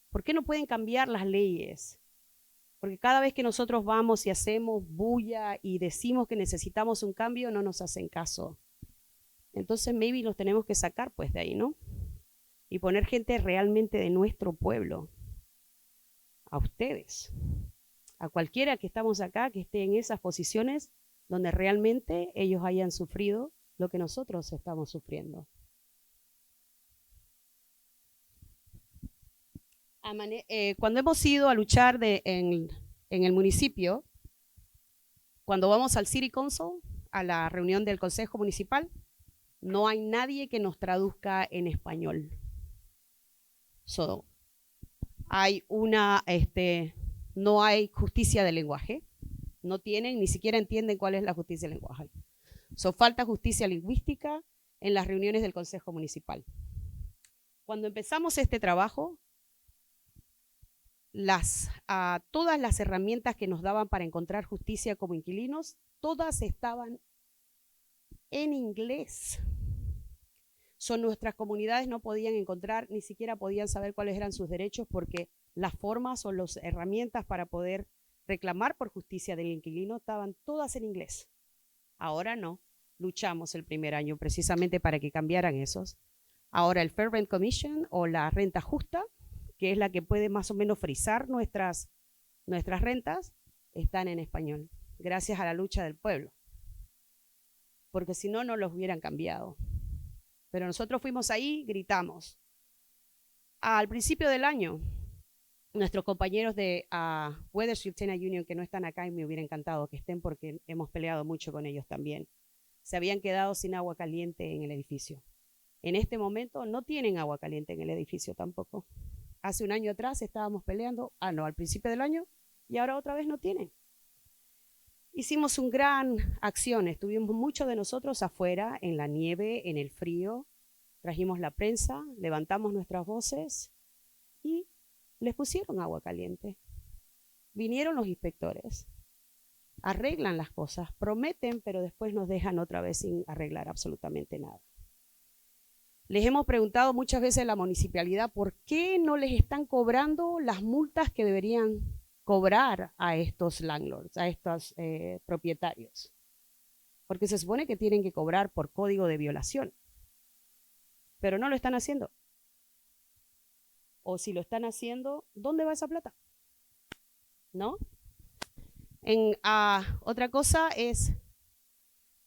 ¿Por qué no pueden cambiar las leyes? Porque cada vez que nosotros vamos y hacemos bulla y decimos que necesitamos un cambio, no nos hacen caso. Entonces, maybe los tenemos que sacar pues de ahí, ¿no? Y poner gente realmente de nuestro pueblo. A ustedes. A cualquiera que estamos acá, que esté en esas posiciones donde realmente ellos hayan sufrido lo que nosotros estamos sufriendo. Cuando hemos ido a luchar en el municipio, cuando vamos al City Council, a la reunión del Consejo Municipal, no hay nadie que nos traduzca en español. Hay no hay justicia del lenguaje, no tienen, ni siquiera entienden cuál es la justicia del lenguaje. Falta justicia lingüística en las reuniones del Consejo Municipal. Cuando empezamos este trabajo, todas las herramientas que nos daban para encontrar justicia como inquilinos, todas estaban en inglés. Nuestras comunidades no podían encontrar, ni siquiera podían saber cuáles eran sus derechos porque las formas o las herramientas para poder reclamar por justicia del inquilino estaban todas en inglés. Ahora no, luchamos el primer año precisamente para que cambiaran esos. Ahora el Fair Rent Commission o la renta justa, que es la que puede más o menos frizar nuestras rentas, están en español, gracias a la lucha del pueblo. Porque si no, no los hubieran cambiado. Pero nosotros fuimos ahí, gritamos. Al principio del año, nuestros compañeros de Weathersfield Tenant Union, que no están acá y me hubiera encantado que estén porque hemos peleado mucho con ellos también, se habían quedado sin agua caliente en el edificio. En este momento no tienen agua caliente en el edificio tampoco. Hace un año atrás estábamos peleando, al principio del año, y ahora otra vez no tienen. Hicimos una gran acción, estuvimos muchos de nosotros afuera, en la nieve, en el frío, trajimos la prensa, levantamos nuestras voces y les pusieron agua caliente. Vinieron los inspectores, arreglan las cosas, prometen, pero después nos dejan otra vez sin arreglar absolutamente nada. Les hemos preguntado muchas veces a la municipalidad por qué no les están cobrando las multas que deberían cobrar a estos landlords, a estos propietarios. Porque se supone que tienen que cobrar por código de violación. Pero no lo están haciendo. O si lo están haciendo, ¿dónde va esa plata? ¿No? Otra cosa es,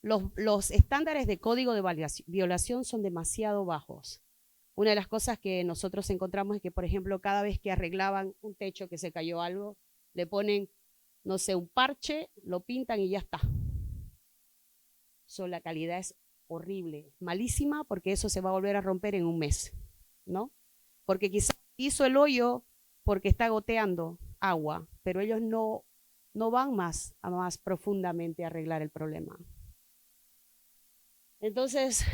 los estándares de código de violación son demasiado bajos. Una de las cosas que nosotros encontramos es que, por ejemplo, cada vez que arreglaban un techo que se cayó algo, le ponen, no sé, un parche, lo pintan y ya está. La calidad es horrible, malísima, porque eso se va a volver a romper en un mes, ¿no? Porque quizás hizo el hoyo porque está goteando agua, pero ellos no van más profundamente a arreglar el problema. Entonces,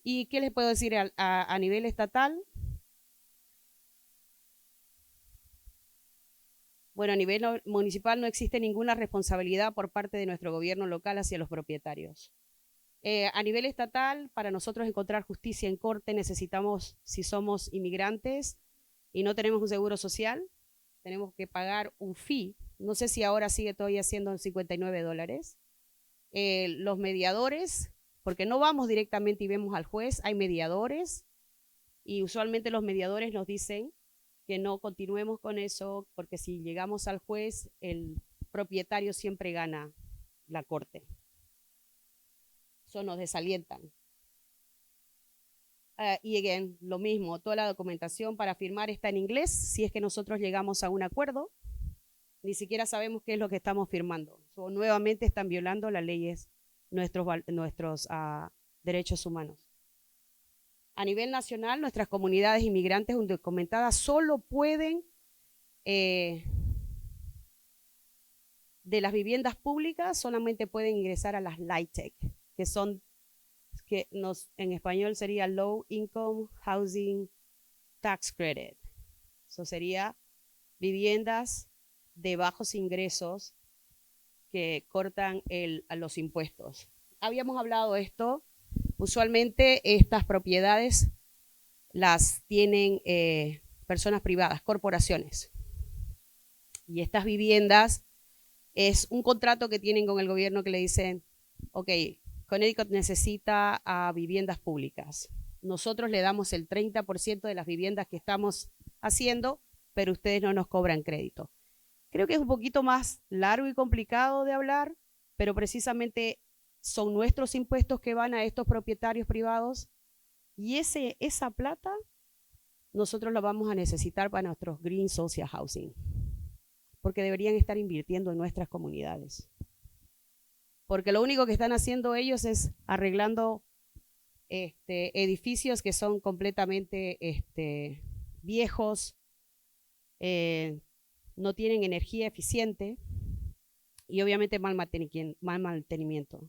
¿y qué les puedo decir a nivel estatal? Bueno, a nivel municipal no existe ninguna responsabilidad por parte de nuestro gobierno local hacia los propietarios. A nivel estatal, para nosotros encontrar justicia en corte necesitamos, si somos inmigrantes y no tenemos un seguro social, tenemos que pagar un fee. No sé si ahora sigue todavía siendo $59. Los mediadores, porque no vamos directamente y vemos al juez, hay mediadores y usualmente los mediadores nos dicen que no continuemos con eso porque si llegamos al juez, el propietario siempre gana la corte. Eso nos desalientan. Y again, lo mismo, toda la documentación para firmar está en inglés. Si es que nosotros llegamos a un acuerdo, ni siquiera sabemos qué es lo que estamos firmando. Nuevamente están violando las leyes, nuestros derechos humanos. A nivel nacional, nuestras comunidades inmigrantes undocumentadas solo pueden, de las viviendas públicas, solamente pueden ingresar a las LIHTC, que son, en español sería Low Income Housing Tax Credit. Eso sería viviendas de bajos ingresos que cortan los impuestos. Habíamos hablado de esto. Usualmente estas propiedades las tienen personas privadas, corporaciones. Y estas viviendas es un contrato que tienen con el gobierno que le dicen, ok, Connecticut necesita viviendas públicas. Nosotros le damos el 30% de las viviendas que estamos haciendo, pero ustedes no nos cobran crédito. Creo que es un poquito más largo y complicado de hablar, pero precisamente son nuestros impuestos que van a estos propietarios privados y esa plata nosotros la vamos a necesitar para nuestros Green Social Housing, porque deberían estar invirtiendo en nuestras comunidades. Porque lo único que están haciendo ellos es arreglando edificios que son completamente viejos, no tienen energía eficiente y obviamente mal mantenimiento.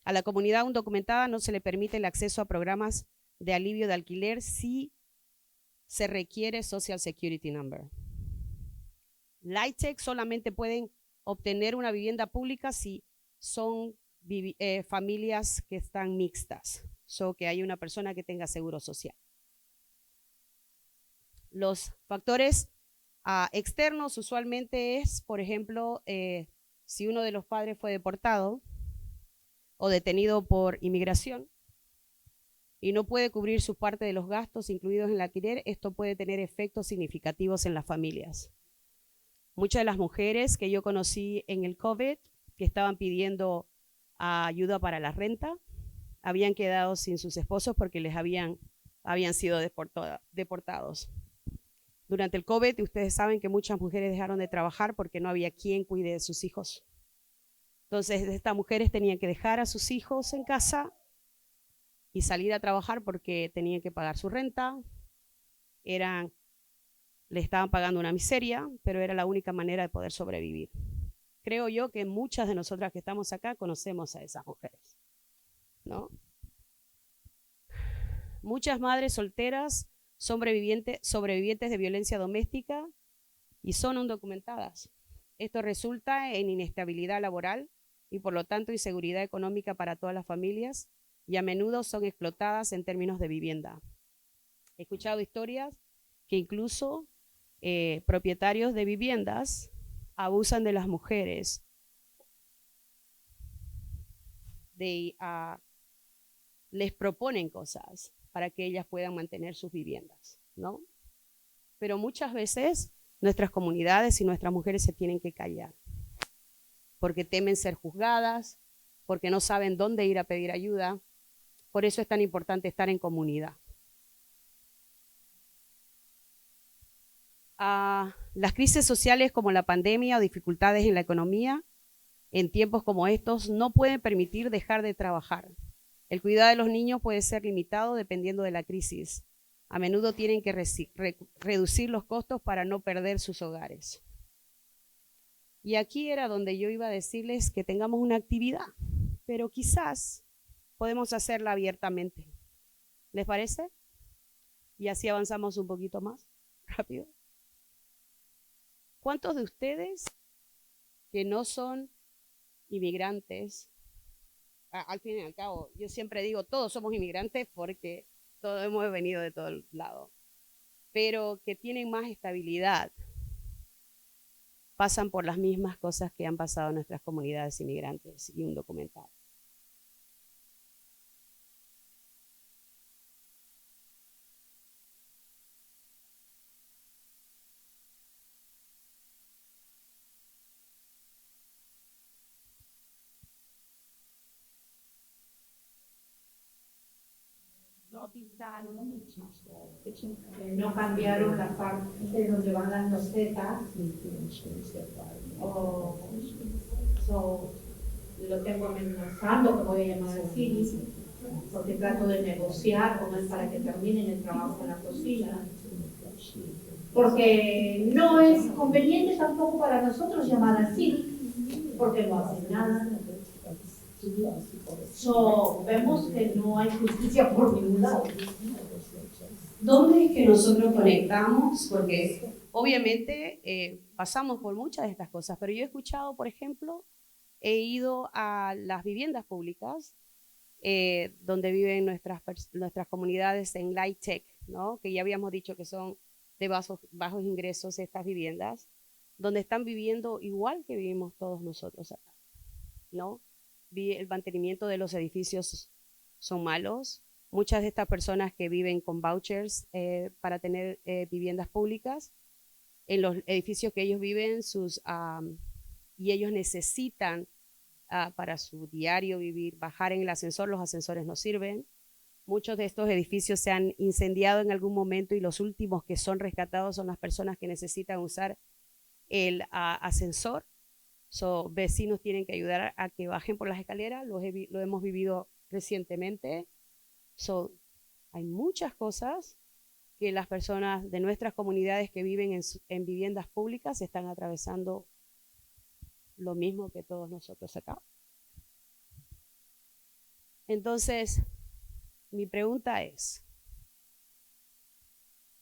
A la comunidad undocumentada no se le permite el acceso a programas de alivio de alquiler si se requiere Social Security Number. LIHTC solamente pueden obtener una vivienda pública si son familias que están mixtas, que hay una persona que tenga seguro social. Los factores externos usualmente es, por ejemplo, si uno de los padres fue deportado o detenido por inmigración y no puede cubrir su parte de los gastos incluidos en el alquiler, esto puede tener efectos significativos en las familias. Muchas de las mujeres que yo conocí en el COVID que estaban pidiendo ayuda para la renta habían quedado sin sus esposos porque les habían sido deportados. Durante el COVID, ustedes saben que muchas mujeres dejaron de trabajar porque no había quien cuide de sus hijos. Entonces, estas mujeres tenían que dejar a sus hijos en casa y salir a trabajar porque tenían que pagar su renta. Le estaban pagando una miseria, pero era la única manera de poder sobrevivir. Creo yo que muchas de nosotras que estamos acá conocemos a esas mujeres, ¿no? Muchas madres solteras, sobrevivientes de violencia doméstica y son undocumentadas. Esto resulta en inestabilidad laboral y por lo tanto inseguridad económica para todas las familias y a menudo son explotadas en términos de vivienda. He escuchado historias que incluso propietarios de viviendas abusan de las mujeres, les proponen cosas para que ellas puedan mantener sus viviendas, ¿no? Pero muchas veces nuestras comunidades y nuestras mujeres se tienen que callar porque temen ser juzgadas, porque no saben dónde ir a pedir ayuda. Por eso es tan importante estar en comunidad. Las crisis sociales como la pandemia o dificultades en la economía en tiempos como estos no pueden permitir dejar de trabajar. El cuidado de los niños puede ser limitado dependiendo de la crisis. A menudo tienen que reducir los costos para no perder sus hogares. Y aquí era donde yo iba a decirles que tengamos una actividad, pero quizás podemos hacerla abiertamente. ¿Les parece? Y así avanzamos un poquito más rápido. ¿Cuántos de ustedes que no son inmigrantes? Al fin y al cabo, yo siempre digo, todos somos inmigrantes porque todos hemos venido de todos lados, pero que tienen más estabilidad, pasan por las mismas cosas que han pasado en nuestras comunidades inmigrantes y undocumentadas. No cambiaron la parte de donde van las losetas. Lo tengo amenazando, que voy a llamar así, porque trato de negociar con él para que terminen el trabajo en la cocina. Porque no es conveniente tampoco para nosotros llamar así, porque no hacen nada. Vemos que no hay justicia por ningún lado. ¿Dónde es que nosotros conectamos? Porque Obviamente pasamos por muchas de estas cosas, pero yo he escuchado, por ejemplo, he ido a las viviendas públicas donde viven nuestras comunidades en Light Tech, ¿no? Que ya habíamos dicho que son de bajos ingresos estas viviendas, donde están viviendo igual que vivimos todos nosotros acá, ¿no? El mantenimiento de los edificios son malos. Muchas de estas personas que viven con vouchers para tener viviendas públicas, en los edificios que ellos viven, y ellos necesitan para su diario vivir, bajar en el ascensor, los ascensores no sirven. Muchos de estos edificios se han incendiado en algún momento y los últimos que son rescatados son las personas que necesitan usar el ascensor. Vecinos tienen que ayudar a que bajen por las escaleras, lo hemos vivido recientemente. Hay muchas cosas que las personas de nuestras comunidades que viven en viviendas públicas están atravesando lo mismo que todos nosotros acá. Entonces, mi pregunta es,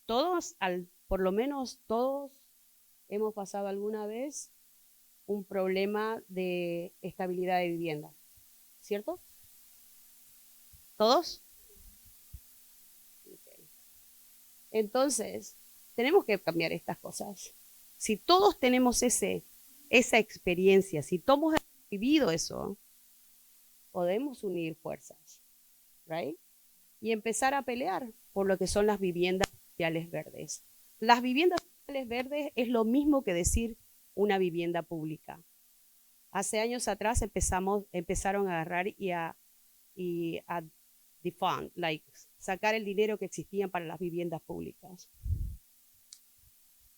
por lo menos todos hemos pasado alguna vez un problema de estabilidad de vivienda, ¿cierto? ¿Todos? Okay. Entonces, tenemos que cambiar estas cosas. Si todos tenemos esa experiencia, si todos hemos vivido eso, podemos unir fuerzas, ¿right? Y empezar a pelear por lo que son las viviendas sociales verdes. Las viviendas sociales verdes es lo mismo que decir una vivienda pública. Hace años atrás empezaron a agarrar y a defund, sacar el dinero que existía para las viviendas públicas.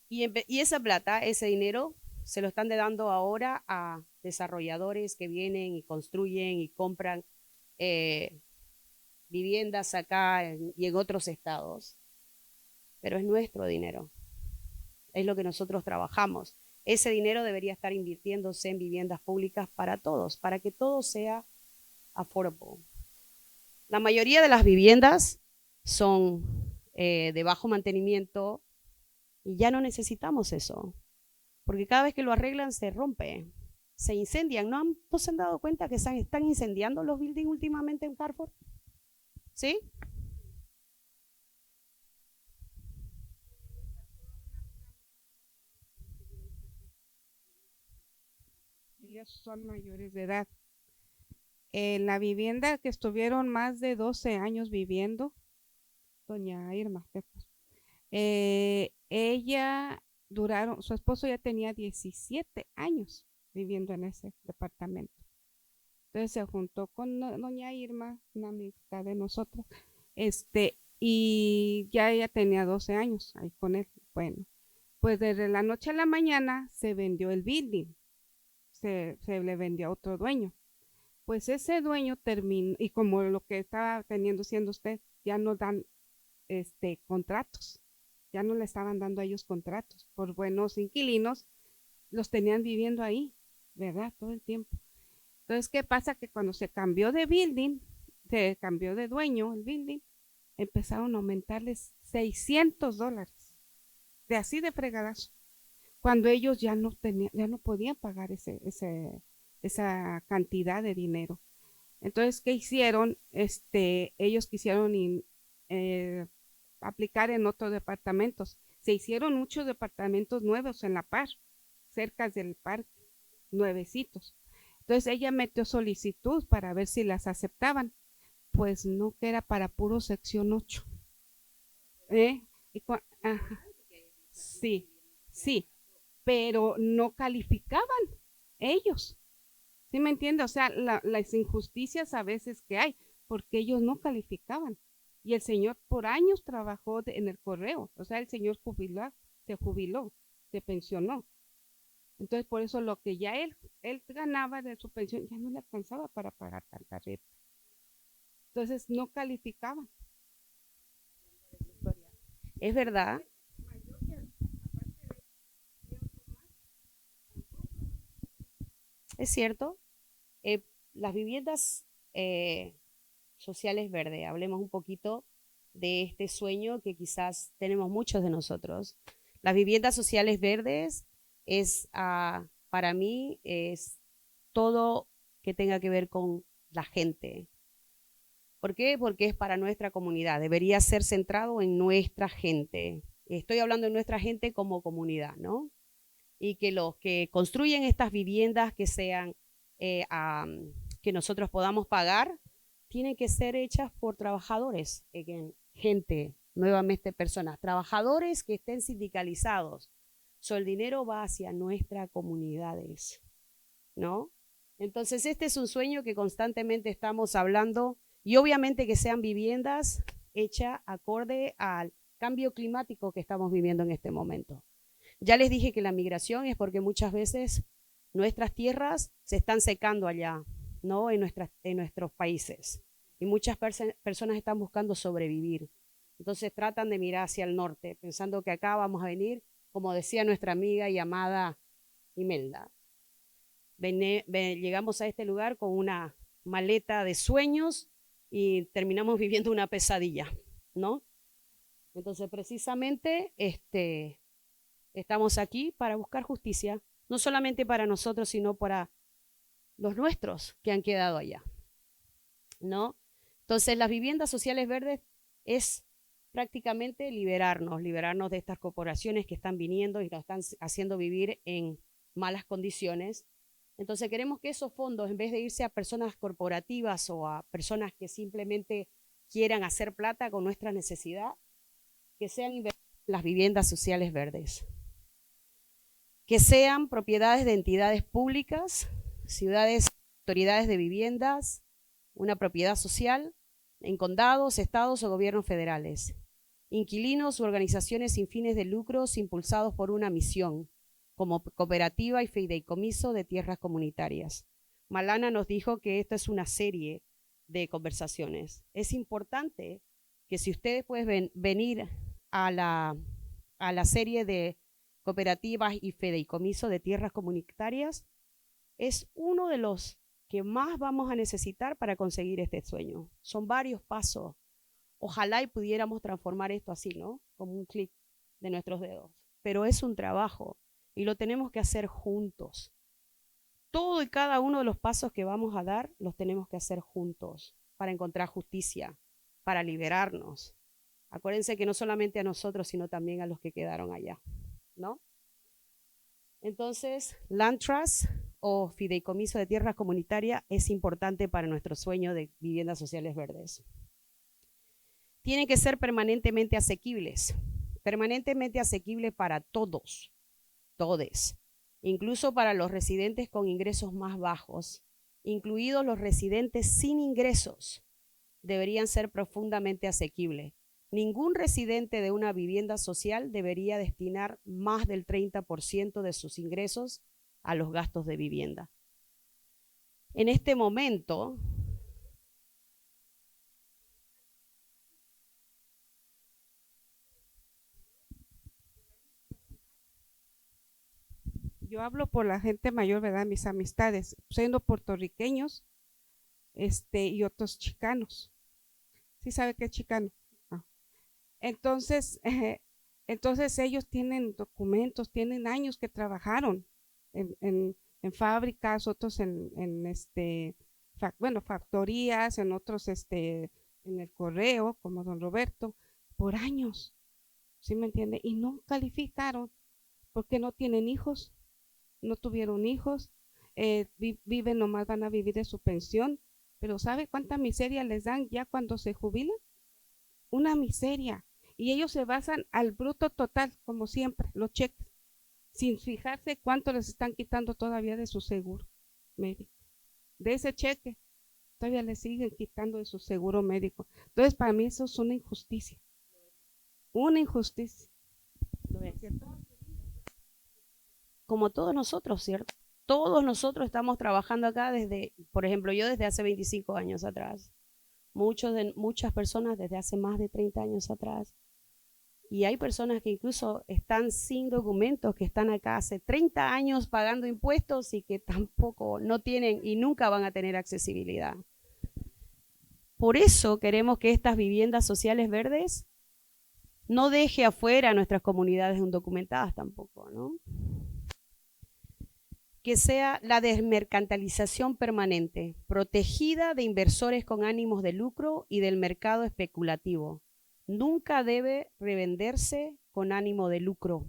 Y esa plata, ese dinero, se lo están dando ahora a desarrolladores que vienen y construyen y compran viviendas acá y en otros estados. Pero es nuestro dinero. Es lo que nosotros trabajamos. Ese dinero debería estar invirtiéndose en viviendas públicas para todos, para que todo sea affordable. La mayoría de las viviendas son de bajo mantenimiento y ya no necesitamos eso. Porque cada vez que lo arreglan se rompe, se incendian. ¿No se han dado cuenta que están incendiando los buildings últimamente en Hartford? ¿Sí? Ellos son mayores de edad. En la vivienda que estuvieron más de 12 años viviendo, doña Irma, su esposo ya tenía 17 años viviendo en ese departamento. Entonces se juntó con doña Irma, una amistad de nosotros, y ya ella tenía 12 años ahí con él. Bueno, pues desde la noche a la mañana se vendió el building, se le vendió a otro dueño. Pues ese dueño terminó, y como lo que estaba siendo usted, ya no dan contratos, ya no le estaban dando a ellos contratos por buenos inquilinos, los tenían viviendo ahí, ¿verdad? Todo el tiempo. Entonces, ¿qué pasa? Que cuando se cambió de building, se cambió de dueño el building, empezaron a aumentarles $600, de así de fregadazo, cuando ellos ya no podían pagar esa cantidad de dinero. Entonces, ¿qué hicieron? Ellos quisieron aplicar en otros departamentos. Se hicieron muchos departamentos nuevos en La Paz, cerca del parque, nuevecitos. Entonces ella metió solicitud para ver si las aceptaban. Pues no, que era para puro sección 8. Sí, sí, pero no calificaban ellos. ¿Sí me entiende? O sea, las injusticias a veces que hay, porque ellos no calificaban. Y el señor por años trabajó en el correo. O sea, el señor se jubiló, se pensionó. Entonces, por eso lo que ya él ganaba de su pensión ya no le alcanzaba para pagar tanta renta. Entonces, no calificaban. Es verdad. Es cierto. Las viviendas sociales verdes, hablemos un poquito de este sueño que quizás tenemos muchos de nosotros. Las viviendas sociales verdes es, para mí, es todo que tenga que ver con la gente. ¿Por qué? Porque es para nuestra comunidad, debería ser centrado en nuestra gente. Estoy hablando de nuestra gente como comunidad, ¿no? Y que los que construyen estas viviendas que sean, que nosotros podamos pagar, tienen que ser hechas por trabajadores, gente, nuevamente personas, trabajadores que estén sindicalizados. El dinero va hacia nuestras comunidades, ¿no? Entonces este es un sueño que constantemente estamos hablando, y obviamente que sean viviendas hechas acorde al cambio climático que estamos viviendo en este momento. Ya les dije que la migración es porque muchas veces nuestras tierras se están secando allá, ¿no? En nuestros países. Y muchas personas están buscando sobrevivir. Entonces tratan de mirar hacia el norte, pensando que acá vamos a venir, como decía nuestra amiga y amada Imelda. Llegamos a este lugar con una maleta de sueños y terminamos viviendo una pesadilla, ¿no? Entonces precisamente estamos aquí para buscar justicia, no solamente para nosotros, sino para los nuestros que han quedado allá, ¿no? Entonces las viviendas sociales verdes es prácticamente liberarnos de estas corporaciones que están viniendo y nos están haciendo vivir en malas condiciones. Entonces queremos que esos fondos, en vez de irse a personas corporativas o a personas que simplemente quieran hacer plata con nuestra necesidad, que sean invertidos en las viviendas sociales verdes, que sean propiedades de entidades públicas, ciudades, autoridades de viviendas, una propiedad social en condados, estados o gobiernos federales, inquilinos u organizaciones sin fines de lucros impulsados por una misión, como cooperativa y fideicomiso de tierras comunitarias. Malana nos dijo que esta es una serie de conversaciones. Es importante que si ustedes pueden venir a la serie de cooperativas y fideicomiso de tierras comunitarias, es uno de los que más vamos a necesitar para conseguir este sueño. Son varios pasos. Ojalá y pudiéramos transformar esto así, ¿no? Como un clic de nuestros dedos. Pero es un trabajo y lo tenemos que hacer juntos. Todo y cada uno de los pasos que vamos a dar los tenemos que hacer juntos para encontrar justicia, para liberarnos. Acuérdense que no solamente a nosotros, sino también a los que quedaron allá, ¿no? Entonces, Land Trust o fideicomiso de tierras comunitarias es importante para nuestro sueño de viviendas sociales verdes. Tienen que ser permanentemente asequibles para todos, incluso para los residentes con ingresos más bajos, incluidos los residentes sin ingresos, deberían ser profundamente asequibles. Ningún residente de una vivienda social debería destinar más del 30% de sus ingresos a los gastos de vivienda. En este momento, yo hablo por la gente mayor, ¿verdad? Mis amistades, siendo puertorriqueños, y otros chicanos. ¿Sí sabe qué es chicano? Ah. Entonces ellos tienen documentos, tienen años que trabajaron en fábricas, otros factorías, en otros en el correo, como don Roberto, por años, ¿sí me entiende? Y no calificaron porque no tienen hijos, no tuvieron hijos, viven nomás, van a vivir de su pensión, pero ¿sabe cuánta miseria les dan ya cuando se jubilan? Una miseria. Y ellos se basan al bruto total, como siempre, los cheques, sin fijarse cuánto les están quitando todavía de su seguro médico. De ese cheque, todavía les siguen quitando de su seguro médico. Entonces, para mí eso es una injusticia. Una injusticia. Como todos nosotros, ¿cierto? Todos nosotros estamos trabajando acá por ejemplo, yo desde hace 25 años atrás. Muchas personas desde hace más de 30 años atrás. Y hay personas que incluso están sin documentos, que están acá hace 30 años pagando impuestos y que tampoco no tienen y nunca van a tener accesibilidad. Por eso queremos que estas viviendas sociales verdes no deje afuera a nuestras comunidades undocumentadas tampoco, ¿no? Que sea la desmercantilización permanente, protegida de inversores con ánimos de lucro y del mercado especulativo. Nunca debe revenderse con ánimo de lucro.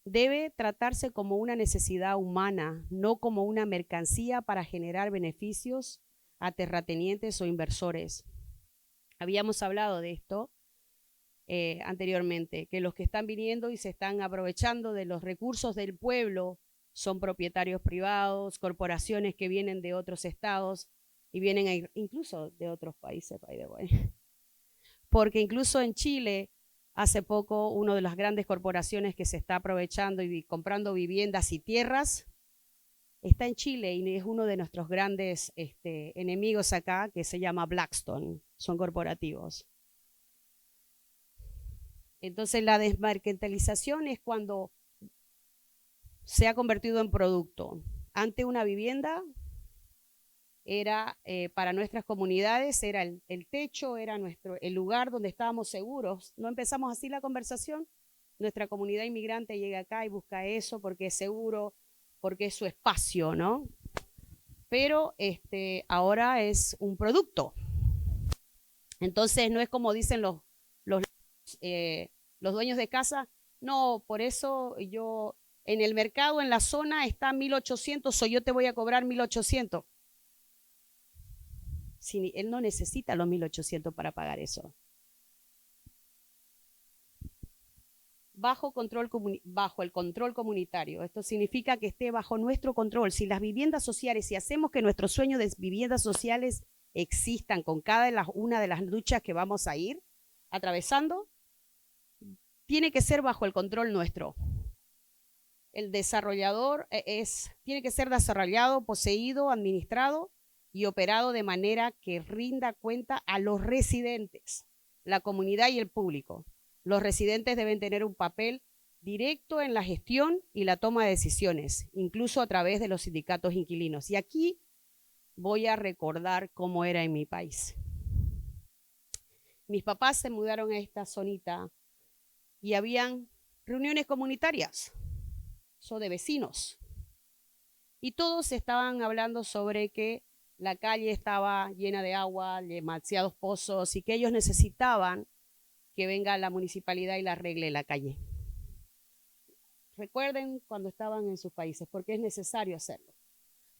Debe tratarse como una necesidad humana, no como una mercancía para generar beneficios a terratenientes o inversores. Habíamos hablado de esto anteriormente, que los que están viniendo y se están aprovechando de los recursos del pueblo son propietarios privados, corporaciones que vienen de otros estados y vienen incluso de otros países, by the way. Porque incluso en Chile, hace poco, una de las grandes corporaciones que se está aprovechando y comprando viviendas y tierras, está en Chile y es uno de nuestros grandes enemigos acá, que se llama Blackstone, son corporativos. Entonces la desmercantilización es cuando se ha convertido en producto. Ante una vivienda era para nuestras comunidades, era el techo, era el lugar donde estábamos seguros. No empezamos así la conversación. Nuestra comunidad inmigrante llega acá y busca eso porque es seguro, porque es su espacio, ¿no? Pero ahora es un producto. Entonces no es como dicen los dueños de casa, no, por eso yo en el mercado, en la zona está 1.800 o yo te voy a cobrar 1.800. Si él no necesita los 1.800 para pagar eso. Bajo el control comunitario. Esto significa que esté bajo nuestro control. Si las viviendas sociales, si hacemos que nuestro sueño de viviendas sociales existan con cada una de las luchas que vamos a ir atravesando, tiene que ser bajo el control nuestro. El desarrollador tiene que ser desarrollado, poseído, administrado y operado de manera que rinda cuenta a los residentes, la comunidad y el público. Los residentes deben tener un papel directo en la gestión y la toma de decisiones, incluso a través de los sindicatos inquilinos. Y aquí voy a recordar cómo era en mi país. Mis papás se mudaron a esta zonita y habían reuniones comunitarias, de vecinos. Y todos estaban hablando sobre que la calle estaba llena de agua, demasiados pozos y que ellos necesitaban que venga la municipalidad y la arregle la calle. Recuerden cuando estaban en sus países, porque es necesario hacerlo.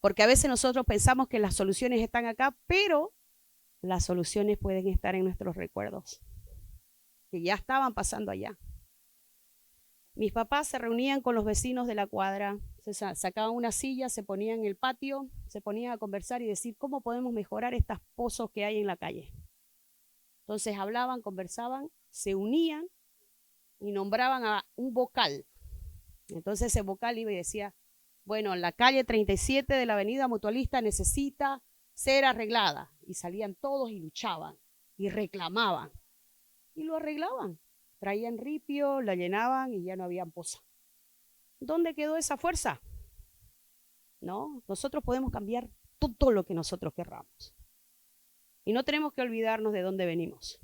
Porque a veces nosotros pensamos que las soluciones están acá, pero las soluciones pueden estar en nuestros recuerdos, que ya estaban pasando allá. Mis papás se reunían con los vecinos de la cuadra, sacaban una silla, se ponían en el patio, se ponían a conversar y decir cómo podemos mejorar estos pozos que hay en la calle. Entonces hablaban, conversaban, se unían y nombraban a un vocal. Entonces ese vocal iba y decía, bueno, la calle 37 de la avenida Mutualista necesita ser arreglada. Y salían todos y luchaban y reclamaban. Y lo arreglaban. Traían ripio, la llenaban y ya no había poza. ¿Dónde quedó esa fuerza? No, nosotros podemos cambiar todo lo que nosotros querramos. Y no tenemos que olvidarnos de dónde venimos,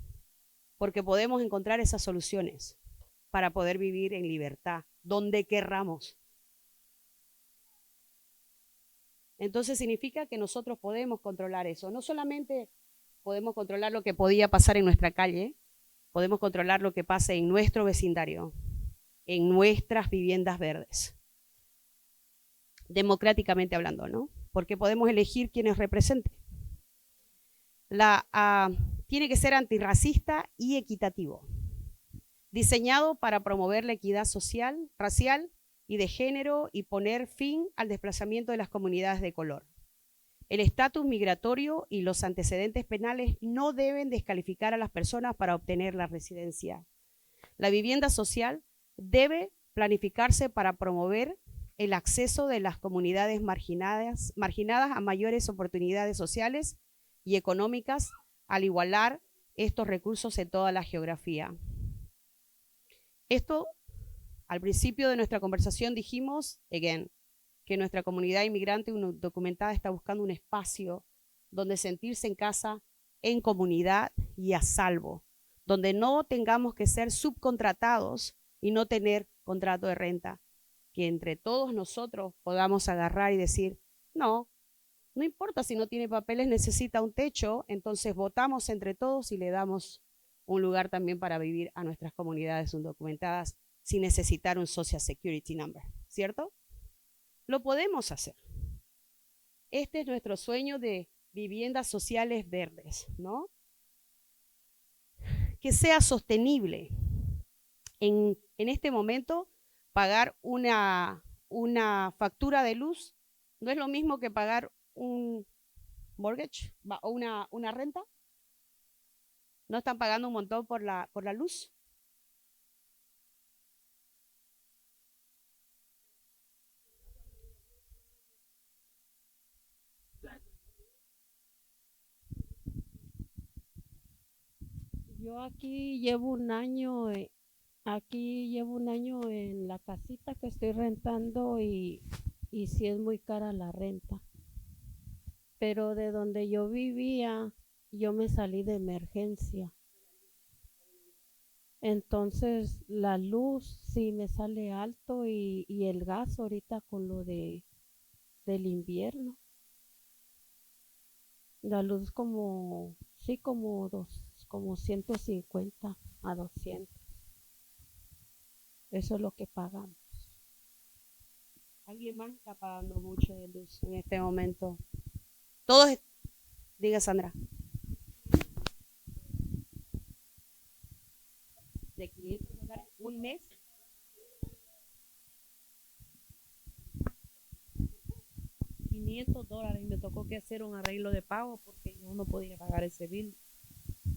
porque podemos encontrar esas soluciones para poder vivir en libertad, donde querramos. Entonces significa que nosotros podemos controlar eso. No solamente podemos controlar lo que podía pasar en nuestra calle, podemos controlar lo que pase en nuestro vecindario, en nuestras viviendas verdes. Democráticamente hablando, ¿no? Porque podemos elegir quienes representen. Tiene que ser antirracista y equitativo, diseñado para promover la equidad social, racial y de género y poner fin al desplazamiento de las comunidades de color. El estatus migratorio y los antecedentes penales no deben descalificar a las personas para obtener la residencia. La vivienda social debe planificarse para promover el acceso de las comunidades marginadas a mayores oportunidades sociales y económicas al igualar estos recursos en toda la geografía. Esto, al principio de nuestra conversación dijimos, que nuestra comunidad inmigrante documentada está buscando un espacio donde sentirse en casa, en comunidad y a salvo, donde no tengamos que ser subcontratados y no tener contrato de renta, que entre todos nosotros podamos agarrar y decir, no, no importa si no tiene papeles, necesita un techo, entonces votamos entre todos y le damos un lugar también para vivir a nuestras comunidades indocumentadas sin necesitar un Social Security Number, ¿cierto? Lo podemos hacer. Este es nuestro sueño de viviendas sociales verdes, ¿no? Que sea sostenible. En este momento, pagar una factura de luz no es lo mismo que pagar un mortgage o una renta. ¿No están pagando un montón por la luz? Yo aquí llevo un año, en la casita que estoy rentando y sí es muy cara la renta. Pero de donde yo vivía, yo me salí de emergencia. Entonces la luz sí me sale alto y el gas ahorita con lo del invierno. La luz como 150 a 200. Eso es lo que pagamos. ¿Alguien más está pagando mucho de luz en este momento? Todos, diga Sandra. ¿De $500 un mes? $500 y me tocó que hacer un arreglo de pago porque yo no podía pagar ese bill.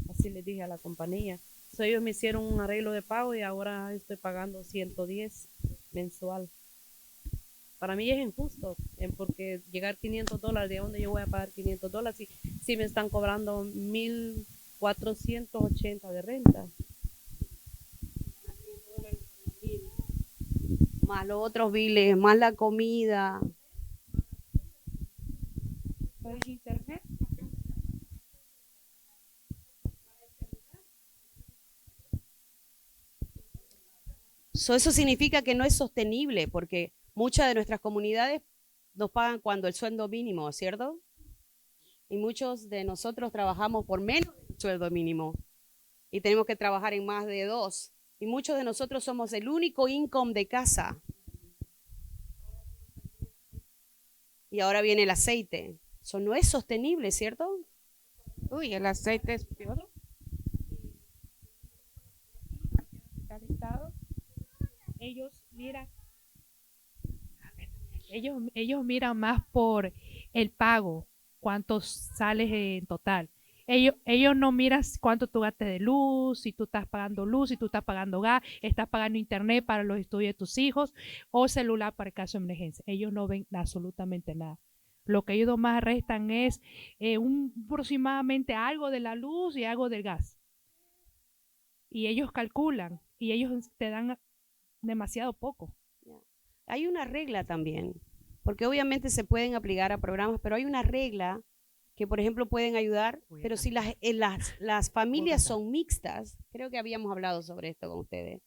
Así les dije a la compañía. So, ellos me hicieron un arreglo de pago y ahora estoy pagando 110 mensual. Para mí es injusto, porque llegar $500, ¿de dónde yo voy a pagar $500 si me están cobrando 1,480 de renta? Más los otros biles, más la comida. ¿Internet? Eso significa que no es sostenible, porque muchas de nuestras comunidades nos pagan cuando el sueldo mínimo, ¿cierto? Y muchos de nosotros trabajamos por menos del sueldo mínimo y tenemos que trabajar en más de 2. Y muchos de nosotros somos el único income de casa. Y ahora viene el aceite. Eso no es sostenible, ¿cierto? Uy, el aceite es peor. Cada estado, ellos miran más por el pago, cuánto sale en total. Ellos no miran cuánto tú gastas de luz, si tú estás pagando luz, si tú estás pagando gas, estás pagando internet para los estudios de tus hijos o celular para el caso de emergencia. Ellos no ven absolutamente nada. Lo que ellos más restan es aproximadamente algo de la luz y algo del gas. Y ellos calculan y ellos te dan demasiado poco. Hay una regla también, porque obviamente se pueden aplicar a programas, pero hay una regla que, por ejemplo, pueden ayudar, pero si las familias son mixtas, creo que habíamos hablado sobre esto con ustedes.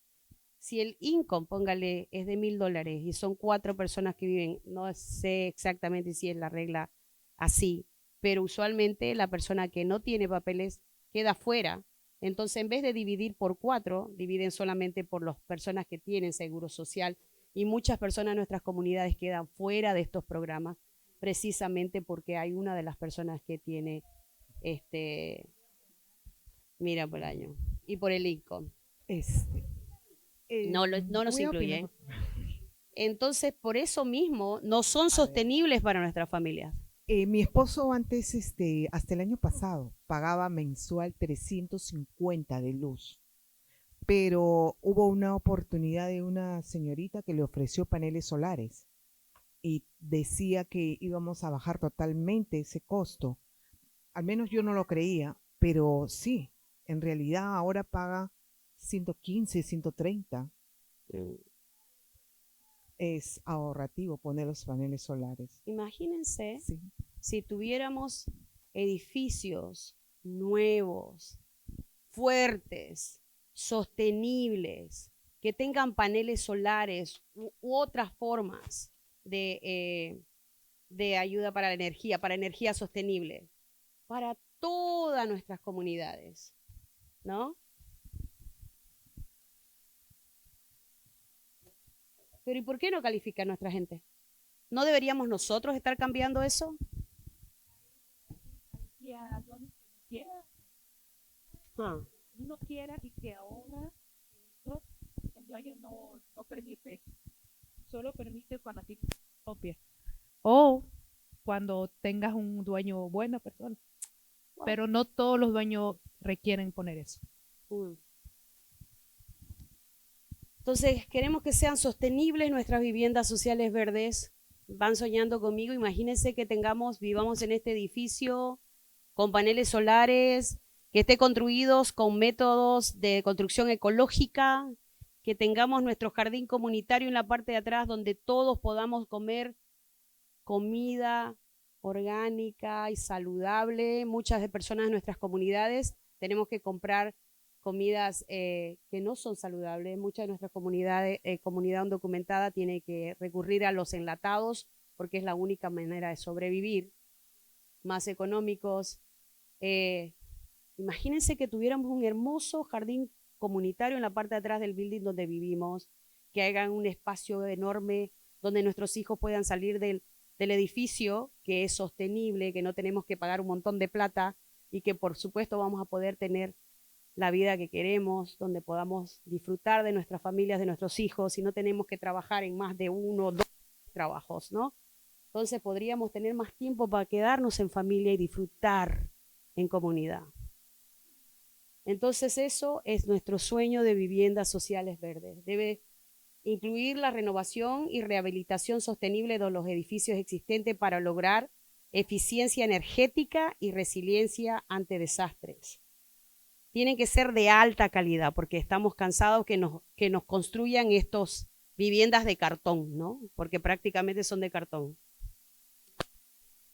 Si el income, póngale, es de $1,000 y son 4 personas que viven, no sé exactamente si es la regla así, pero usualmente la persona que no tiene papeles queda fuera. Entonces, en vez de dividir por 4, dividen solamente por las personas que tienen seguro social y muchas personas en nuestras comunidades quedan fuera de estos programas precisamente porque hay una de las personas que tiene, mira por el año y por el income. No nos incluye. Entonces, por eso mismo, no son sostenibles para nuestras familias. Mi esposo antes, hasta el año pasado, pagaba mensual 350 de luz, pero hubo una oportunidad de una señorita que le ofreció paneles solares y decía que íbamos a bajar totalmente ese costo. Al menos yo no lo creía, pero sí, en realidad ahora paga 115, 130. Es ahorrativo poner los paneles solares. Imagínense Sí. si tuviéramos edificios nuevos, fuertes, sostenibles, que tengan paneles solares u otras formas de ayuda para la energía, para energía sostenible, para todas nuestras comunidades, ¿no? Pero ¿y por qué no califica a nuestra gente? ¿No deberíamos nosotros estar cambiando eso? Uno quiera y que ahora el dueño no permite, Solo permite cuando tienes propia o cuando tengas un dueño buena persona. Wow. Pero no todos los dueños requieren poner eso. Entonces, queremos que sean sostenibles nuestras viviendas sociales verdes. Van soñando conmigo, imagínense que vivamos en este edificio con paneles solares, que esté construidos con métodos de construcción ecológica, que tengamos nuestro jardín comunitario en la parte de atrás donde todos podamos comer comida orgánica y saludable. Muchas de personas de nuestras comunidades tenemos que comprar comidas que no son saludables. Muchas de nuestras comunidades, comunidad undocumentada, tiene que recurrir a los enlatados porque es la única manera de sobrevivir, más económicos. Imagínense que tuviéramos un hermoso jardín comunitario en la parte de atrás del building donde vivimos, que hagan un espacio enorme donde nuestros hijos puedan salir del edificio, que es sostenible, que no tenemos que pagar un montón de plata y que por supuesto vamos a poder tener la vida que queremos, donde podamos disfrutar de nuestras familias, de nuestros hijos, y no tenemos que trabajar en más de 1 o 2 trabajos, ¿no? Entonces podríamos tener más tiempo para quedarnos en familia y disfrutar en comunidad. Entonces eso es nuestro sueño de viviendas sociales verdes. Debe incluir la renovación y rehabilitación sostenible de los edificios existentes para lograr eficiencia energética y resiliencia ante desastres. Tienen que ser de alta calidad porque estamos cansados que nos construyan estas viviendas de cartón, ¿no? Porque prácticamente son de cartón.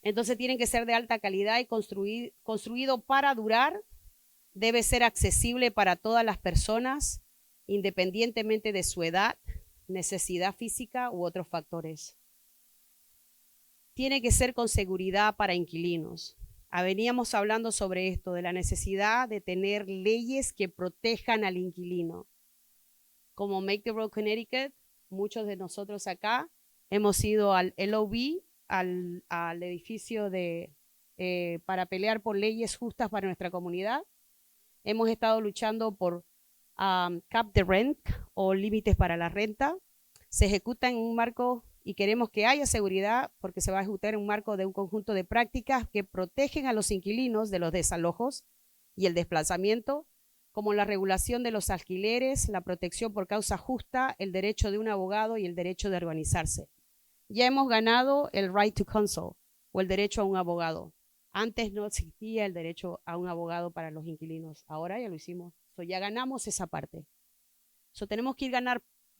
Entonces tienen que ser de alta calidad y construido para durar. Debe ser accesible para todas las personas, independientemente de su edad, necesidad física u otros factores. Tiene que ser con seguridad para inquilinos. Veníamos hablando sobre esto, de la necesidad de tener leyes que protejan al inquilino. Como Make the Road Connecticut, muchos de nosotros acá hemos ido al LOB, al edificio para pelear por leyes justas para nuestra comunidad. Hemos estado luchando por cap the rent o límites para la renta. Se ejecuta en un marco y queremos que haya seguridad porque se va a ejecutar en un marco de un conjunto de prácticas que protegen a los inquilinos de los desalojos y el desplazamiento, como la regulación de los alquileres, la protección por causa justa, el derecho de un abogado y el derecho de organizarse. Ya hemos ganado el right to counsel o el derecho a un abogado. Antes no existía el derecho a un abogado para los inquilinos. Ahora ya lo hicimos. Ya ganamos esa parte. Tenemos que ir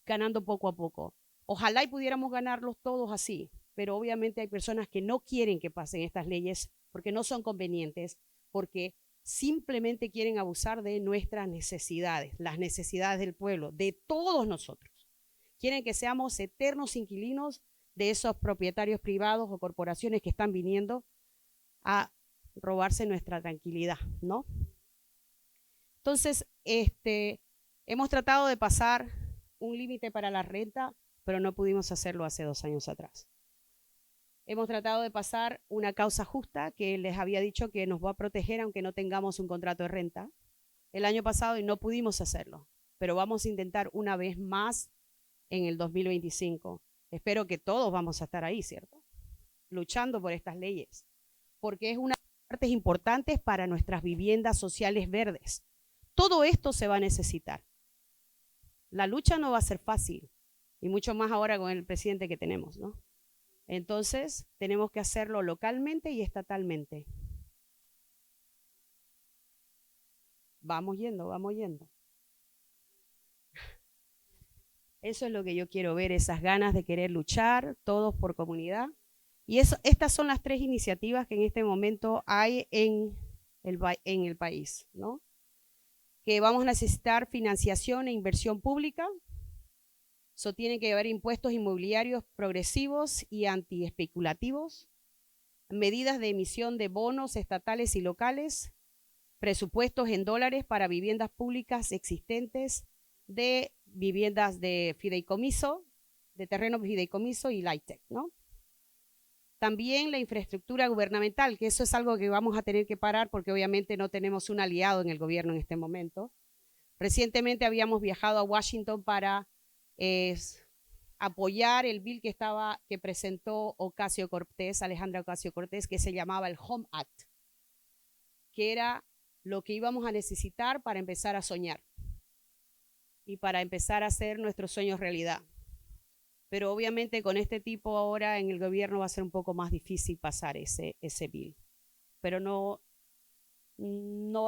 ganando poco a poco. Ojalá y pudiéramos ganarlos todos así, pero obviamente hay personas que no quieren que pasen estas leyes porque no son convenientes, porque simplemente quieren abusar de nuestras necesidades, las necesidades del pueblo, de todos nosotros. Quieren que seamos eternos inquilinos de esos propietarios privados o corporaciones que están viniendo a robarse nuestra tranquilidad, ¿no? Entonces, hemos tratado de pasar un límite para la renta, pero no pudimos hacerlo hace 2 años atrás. Hemos tratado de pasar una causa justa que les había dicho que nos va a proteger aunque no tengamos un contrato de renta el año pasado y no pudimos hacerlo, pero vamos a intentar una vez más en el 2025. Espero que todos vamos a estar ahí, ¿cierto? Luchando por estas leyes, porque es una de las partes importantes para nuestras viviendas sociales verdes. Todo esto se va a necesitar. La lucha no va a ser fácil, y mucho más ahora con el presidente que tenemos, ¿no? Entonces, tenemos que hacerlo localmente y estatalmente. Vamos yendo, vamos yendo. Eso es lo que yo quiero ver, esas ganas de querer luchar, todos por comunidad. Y estas son las 3 iniciativas que en este momento hay en el país, ¿no? que vamos a necesitar financiación e inversión pública. Eso tiene que haber impuestos inmobiliarios progresivos y antiespeculativos, medidas de emisión de bonos estatales y locales, presupuestos en dólares para viviendas públicas existentes, de viviendas de fideicomiso, de terrenos fideicomiso y LIHTC, ¿no? También la infraestructura gubernamental, que eso es algo que vamos a tener que parar porque obviamente no tenemos un aliado en el gobierno en este momento. Recientemente habíamos viajado a Washington para apoyar el bill que presentó Alejandra Ocasio-Cortez, que se llamaba el Home Act, que era lo que íbamos a necesitar para empezar a soñar y para empezar a hacer nuestros sueños realidad. Pero obviamente con este tipo ahora en el gobierno va a ser un poco más difícil pasar ese bill. Pero no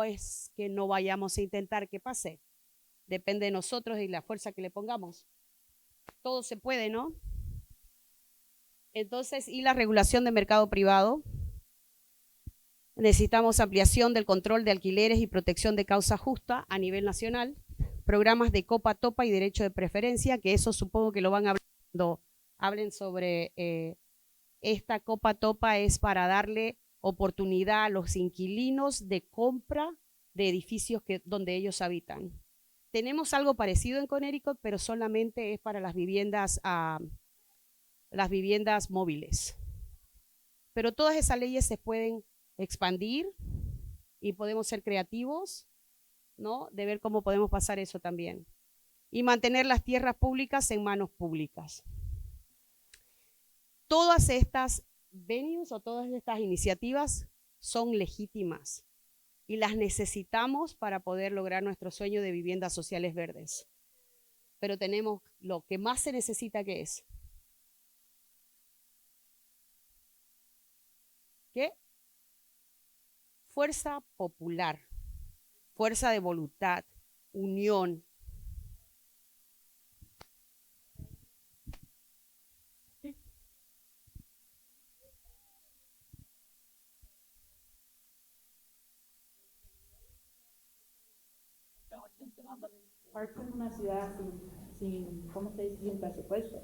es que no vayamos a intentar que pase. Depende de nosotros y la fuerza que le pongamos. Todo se puede, ¿no? Entonces, y la regulación del mercado privado. Necesitamos ampliación del control de alquileres y protección de causa justa a nivel nacional. Programas de copa topa y derecho de preferencia, que eso supongo que lo van a hablar cuando hablen sobre esta copa topa, es para darle oportunidad a los inquilinos de compra de edificios donde ellos habitan. Tenemos algo parecido en Connecticut, pero solamente es para las viviendas móviles. Pero todas esas leyes se pueden expandir y podemos ser creativos, ¿no? De ver cómo podemos pasar eso también. Y mantener las tierras públicas en manos públicas. Todas estas venues o todas estas iniciativas son legítimas y las necesitamos para poder lograr nuestro sueño de viviendas sociales verdes. Pero tenemos lo que más se necesita, que es ¿qué? Fuerza popular, fuerza de voluntad, unión. Hartford es una ciudad ¿cómo se dice? Sin presupuesto.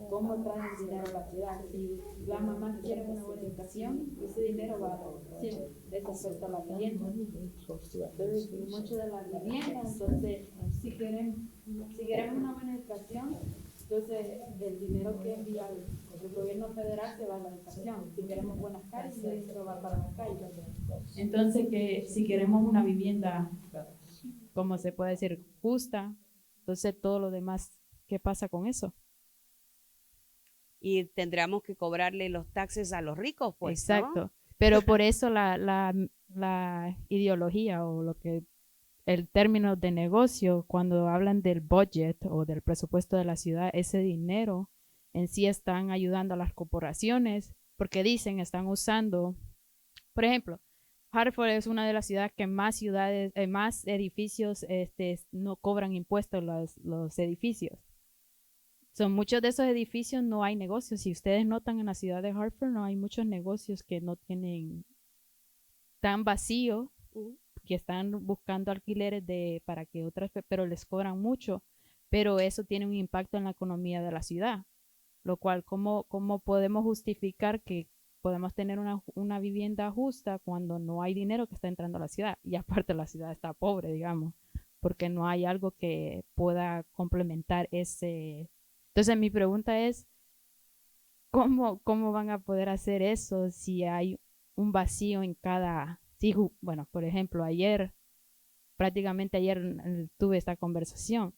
¿Cómo traen el dinero a la ciudad? Si las mamás quieren una buena educación, ese dinero va a eso afecta a la vivienda. Entonces, mucho de la vivienda, entonces, si queremos una buena educación, entonces el dinero que envía el gobierno federal se va a la educación. Si queremos buenas calles, el dinero va para las calles. Entonces, que si queremos una vivienda, como se puede decir, justa, entonces todo lo demás, ¿qué pasa con eso? Y tendríamos que cobrarle los taxes a los ricos, pues. Exacto. ¿No? Pero por eso la ideología o el término de negocio, cuando hablan del budget o del presupuesto de la ciudad, ese dinero en sí están ayudando a las corporaciones porque dicen, están usando, por ejemplo, Hartford es una de las ciudades que más edificios no cobran impuestos los edificios. Son muchos de esos edificios no hay negocios. Si ustedes notan en la ciudad de Hartford, no hay muchos negocios que no tienen tan vacío, que están buscando alquileres para que otras, pero les cobran mucho. Pero eso tiene un impacto en la economía de la ciudad. Lo cual, ¿cómo podemos justificar que podemos tener una vivienda justa cuando no hay dinero que está entrando a la ciudad? Y aparte la ciudad está pobre, digamos, porque no hay algo que pueda complementar ese. Entonces mi pregunta es, ¿cómo van a poder hacer eso si hay un vacío en cada? Bueno, por ejemplo, prácticamente ayer tuve esta conversación.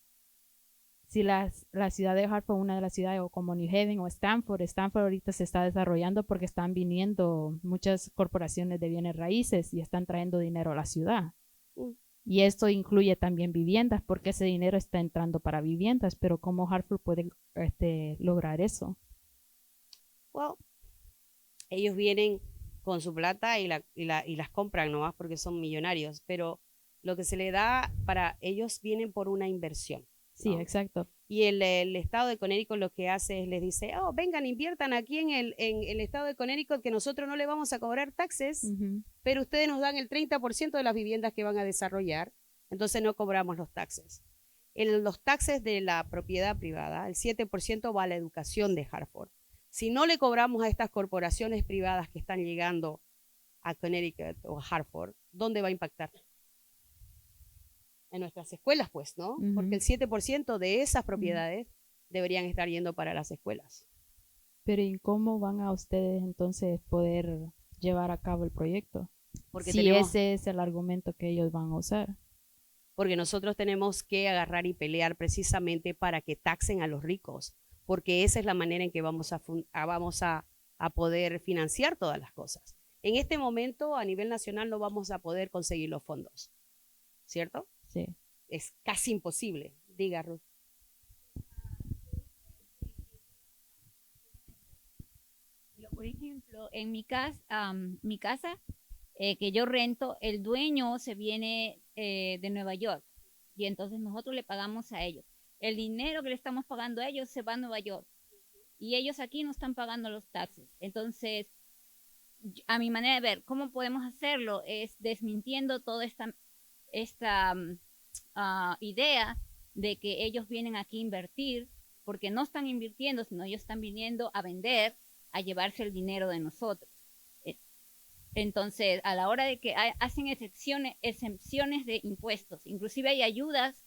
Si la ciudad de Hartford, una de las ciudades, o como New Haven o Stanford ahorita se está desarrollando porque están viniendo muchas corporaciones de bienes raíces y están trayendo dinero a la ciudad. Y esto incluye también viviendas, porque ese dinero está entrando para viviendas, pero ¿cómo Hartford puede lograr eso? Well, ellos vienen con su plata y las compran nomás porque son millonarios, pero lo que se le da para ellos vienen por una inversión. Sí, ¿no? exacto. Y el estado de Connecticut lo que hace es les dice, vengan, inviertan aquí en el estado de Connecticut, que nosotros no le vamos a cobrar taxes, pero ustedes nos dan el 30% de las viviendas que van a desarrollar Entonces no cobramos los taxes. Los taxes de la propiedad privada, el 7% va a la educación de Hartford. Si no le cobramos a estas corporaciones privadas que están llegando a Connecticut o a Hartford, ¿dónde va a impactar? En nuestras escuelas, pues, ¿no? Porque el 7% de esas propiedades deberían estar yendo para las escuelas. Pero ¿y cómo van a ustedes entonces poder llevar a cabo el proyecto? Porque si ese es el argumento que ellos van a usar. Porque nosotros tenemos que agarrar y pelear precisamente para que taxen a los ricos, porque esa es la manera en que vamos a poder financiar todas las cosas. En este momento, a nivel nacional, no vamos a poder conseguir los fondos, ¿cierto? Sí. Es casi imposible. Diga, Ruth. Por ejemplo, en mi casa que yo rento, el dueño se viene de Nueva York y entonces nosotros le pagamos a ellos. El dinero que le estamos pagando a ellos se va a Nueva York y ellos aquí no están pagando los taxes. Entonces, a mi manera de ver, ¿cómo podemos hacerlo? Es desmintiendo toda esta idea de que ellos vienen aquí a invertir, porque no están invirtiendo, sino ellos están viniendo a vender, a llevarse el dinero de nosotros. Entonces, a la hora de que hacen exenciones de impuestos, inclusive hay ayudas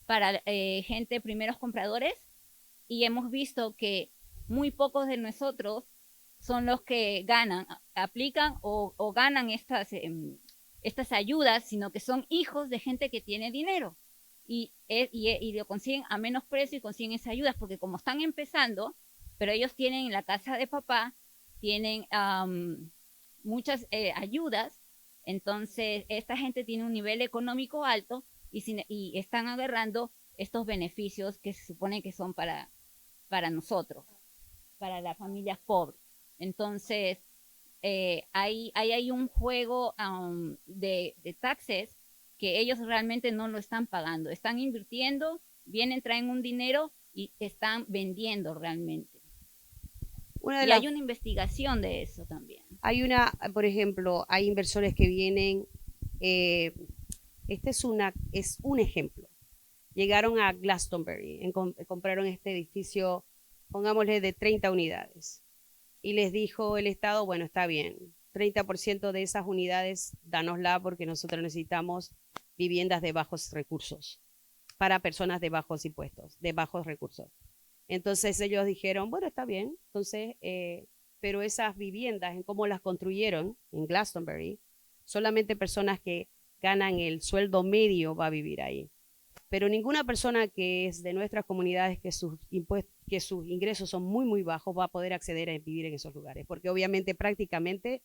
para gente, primeros compradores, y hemos visto que muy pocos de nosotros son los que ganan, aplican o ganan estas ayudas, sino que son hijos de gente que tiene dinero y lo consiguen a menos precio y consiguen esas ayudas, porque como están empezando, pero ellos tienen en la casa de papá, tienen muchas ayudas, entonces esta gente tiene un nivel económico alto y están agarrando estos beneficios que se supone que son para nosotros, para las familias pobres. Entonces, hay un juego de taxes que ellos realmente no lo están pagando. Están invirtiendo, vienen, traen un dinero y están vendiendo realmente. Hay una investigación de eso también. Por ejemplo, hay inversores que vienen, este es un ejemplo. Llegaron a Glastonbury, compraron este edificio, pongámosle de 30 unidades. Y les dijo el Estado, bueno, está bien, 30% de esas unidades, dánosla porque nosotros necesitamos viviendas de bajos recursos, para personas de bajos impuestos, de bajos recursos. Entonces ellos dijeron, bueno, está bien, entonces, pero esas viviendas, en cómo las construyeron en Glastonbury, solamente personas que ganan el sueldo medio va a vivir ahí. Pero ninguna persona que es de nuestras comunidades que sus ingresos son muy, muy bajos va a poder acceder a vivir en esos lugares, porque obviamente prácticamente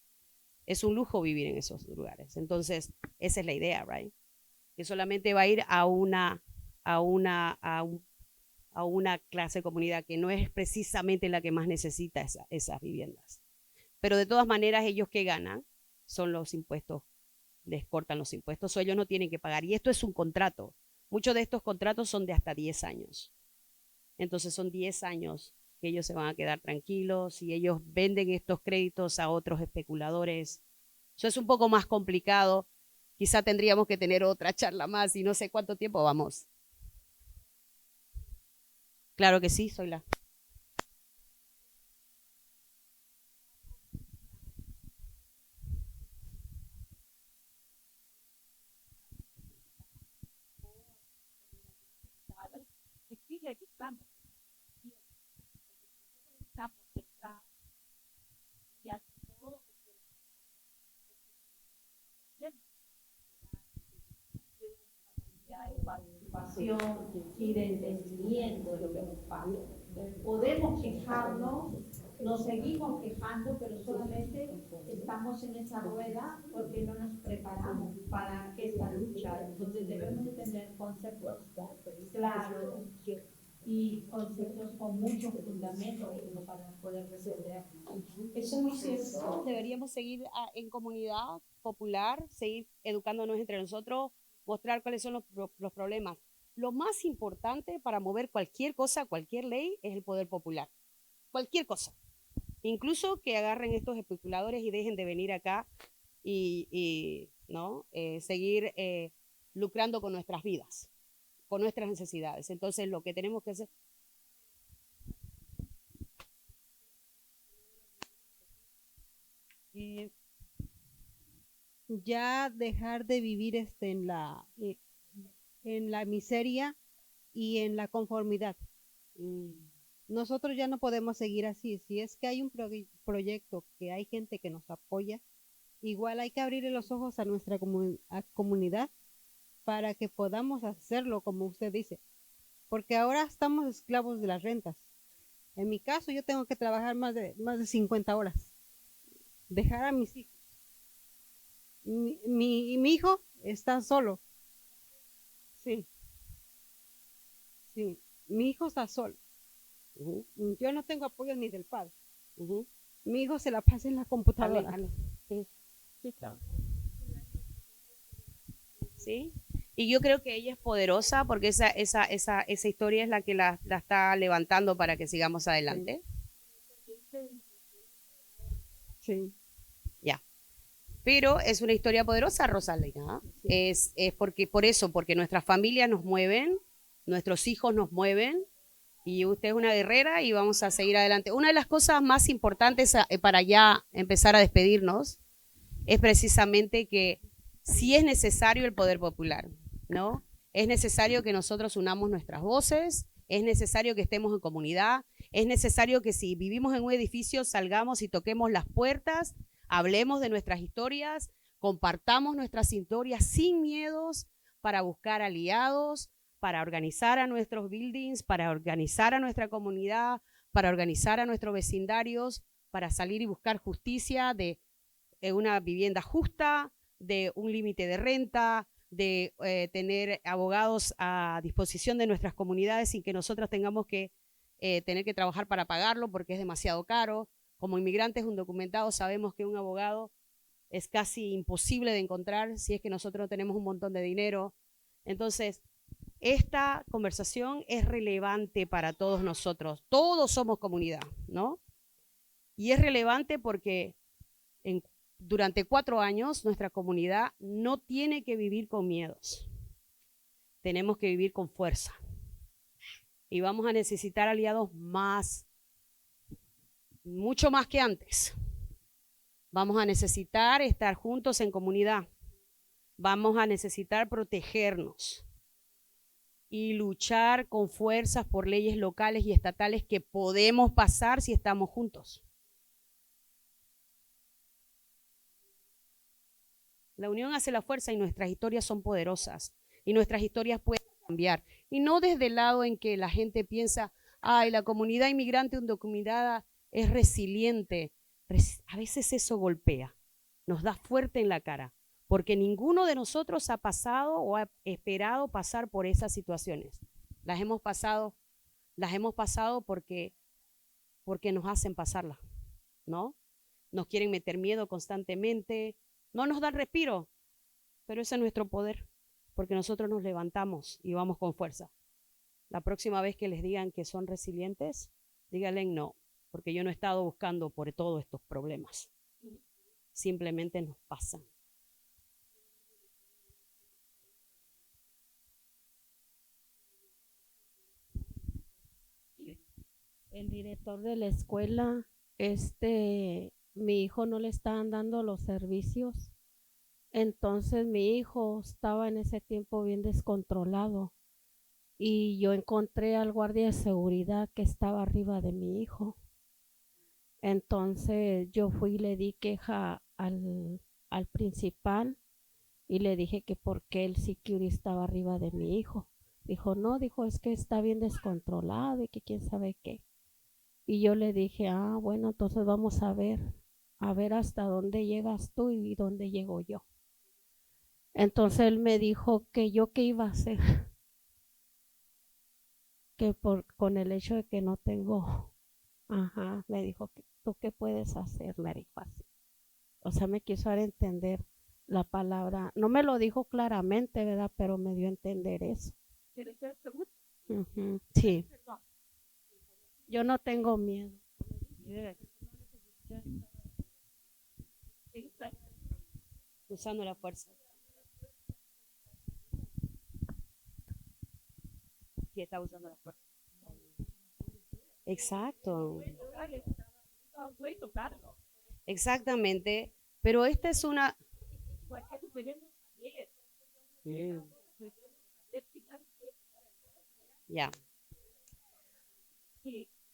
es un lujo vivir en esos lugares. Entonces, esa es la idea, right? Que solamente va a ir a una clase de comunidad que no es precisamente la que más necesita esas viviendas. Pero de todas maneras, ellos que ganan son los impuestos, les cortan los impuestos, o ellos no tienen que pagar. Y esto es un contrato. Muchos de estos contratos son de hasta 10 años. Entonces son 10 años que ellos se van a quedar tranquilos y ellos venden estos créditos a otros especuladores. Eso es un poco más complicado. Quizá tendríamos que tener otra charla más y no sé cuánto tiempo vamos. Claro que sí, soy la. Aquí estamos. Estamos cerca y hace todo lo que de participación y de entendimiento de lo que nos pasa. Podemos quejarnos, nos seguimos quejando, pero solamente estamos en esa rueda porque no nos preparamos para esta lucha. Entonces debemos de tener conceptos claros y conceptos con muchos fundamentos para poder resolver. Eso es muy cierto. Deberíamos seguir en comunidad popular, seguir educándonos entre nosotros, mostrar cuáles son los problemas. Lo más importante para mover cualquier cosa, cualquier ley, es el poder popular. Cualquier cosa. Incluso que agarren estos especuladores y dejen de venir acá y ¿no? Seguir lucrando con nuestras vidas, con nuestras necesidades. Entonces lo que tenemos que hacer... Ya dejar de vivir en la miseria y en la conformidad. Nosotros ya no podemos seguir así. Si es que hay un proyecto, que hay gente que nos apoya, igual hay que abrirle los ojos a nuestra comunidad para que podamos hacerlo como usted dice. Porque ahora estamos esclavos de las rentas. En mi caso, yo tengo que trabajar más de 50 horas. Dejar a mis hijos. Mi hijo está solo. Sí. Sí. Mi hijo está solo. Yo no tengo apoyo ni del padre. Mi hijo se la pasa en la computadora. Sí, claro. Sí. Y yo creo que ella es poderosa porque esa historia es la que la está levantando para que sigamos adelante. Sí. Ya. Pero es una historia poderosa, Rosalina. Es porque nuestras familias nos mueven, nuestros hijos nos mueven, y usted es una guerrera y vamos a seguir adelante. Una de las cosas más importantes para ya empezar a despedirnos es precisamente que sí es necesario el poder popular, ¿no? Es necesario que nosotros unamos nuestras voces, es necesario que estemos en comunidad, es necesario que si vivimos en un edificio salgamos y toquemos las puertas, hablemos de nuestras historias, compartamos nuestras historias sin miedos para buscar aliados, para organizar a nuestros buildings, para organizar a nuestra comunidad, para organizar a nuestros vecindarios, para salir y buscar justicia de una vivienda justa, de un límite de renta, de tener abogados a disposición de nuestras comunidades sin que nosotros tengamos que tener que trabajar para pagarlo porque es demasiado caro. Como inmigrantes indocumentados sabemos que un abogado es casi imposible de encontrar si es que nosotros no tenemos un montón de dinero. Entonces, esta conversación es relevante para todos nosotros. Todos somos comunidad, ¿no? Y es relevante porque durante 4 años nuestra comunidad no tiene que vivir con miedos. Tenemos que vivir con fuerza. Y vamos a necesitar aliados mucho más que antes. Vamos a necesitar estar juntos en comunidad. Vamos a necesitar protegernos y luchar con fuerzas por leyes locales y estatales que podemos pasar si estamos juntos. La unión hace la fuerza y nuestras historias son poderosas y nuestras historias pueden cambiar. Y no desde el lado en que la gente piensa, ay, la comunidad inmigrante undocumentada es resiliente. A veces eso golpea, nos da fuerte en la cara, porque ninguno de nosotros ha pasado o ha esperado pasar por esas situaciones. Las hemos pasado porque nos hacen pasarlas, ¿no? Nos quieren meter miedo constantemente, no nos dan respiro, pero ese es nuestro poder, porque nosotros nos levantamos y vamos con fuerza. La próxima vez que les digan que son resilientes, díganle no, porque yo no he estado buscando por todos estos problemas. Simplemente nos pasan. El director de la escuela, mi hijo no le estaban dando los servicios. Entonces mi hijo estaba en ese tiempo bien descontrolado y yo encontré al guardia de seguridad que estaba arriba de mi hijo. Entonces yo fui y le di queja al principal y le dije que por qué el security estaba arriba de mi hijo. Dijo, no, es que está bien descontrolado y que quién sabe qué. Y yo le dije, bueno, entonces vamos a ver hasta dónde llegas tú y dónde llego yo. Entonces él me dijo que yo qué iba a hacer, que con el hecho de que no tengo, me dijo que tú qué puedes hacer, me dijo así. O sea, me quiso dar a entender la palabra, no me lo dijo claramente, ¿verdad? Pero me dio a entender eso. Sí. Yo no tengo miedo. Usando la fuerza. si está usando las puertas. Exacto. Exactamente. Pero esta es una... Bien. Ya.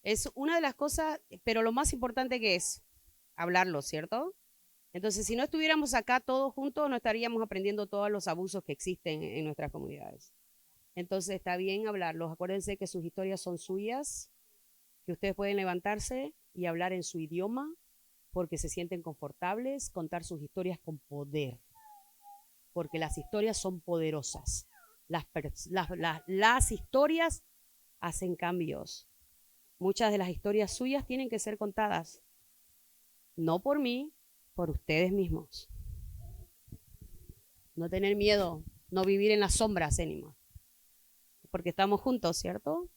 Es una de las cosas, pero lo más importante que es hablarlo, ¿cierto? Entonces, si no estuviéramos acá todos juntos, no estaríamos aprendiendo todos los abusos que existen en nuestras comunidades. Entonces, está bien hablarlos. Acuérdense que sus historias son suyas, que ustedes pueden levantarse y hablar en su idioma porque se sienten confortables, contar sus historias con poder, porque las historias son poderosas. Las historias hacen cambios. Muchas de las historias suyas tienen que ser contadas, no por mí, por ustedes mismos. No tener miedo, no vivir en las sombras, anymore, porque estamos juntos, ¿cierto?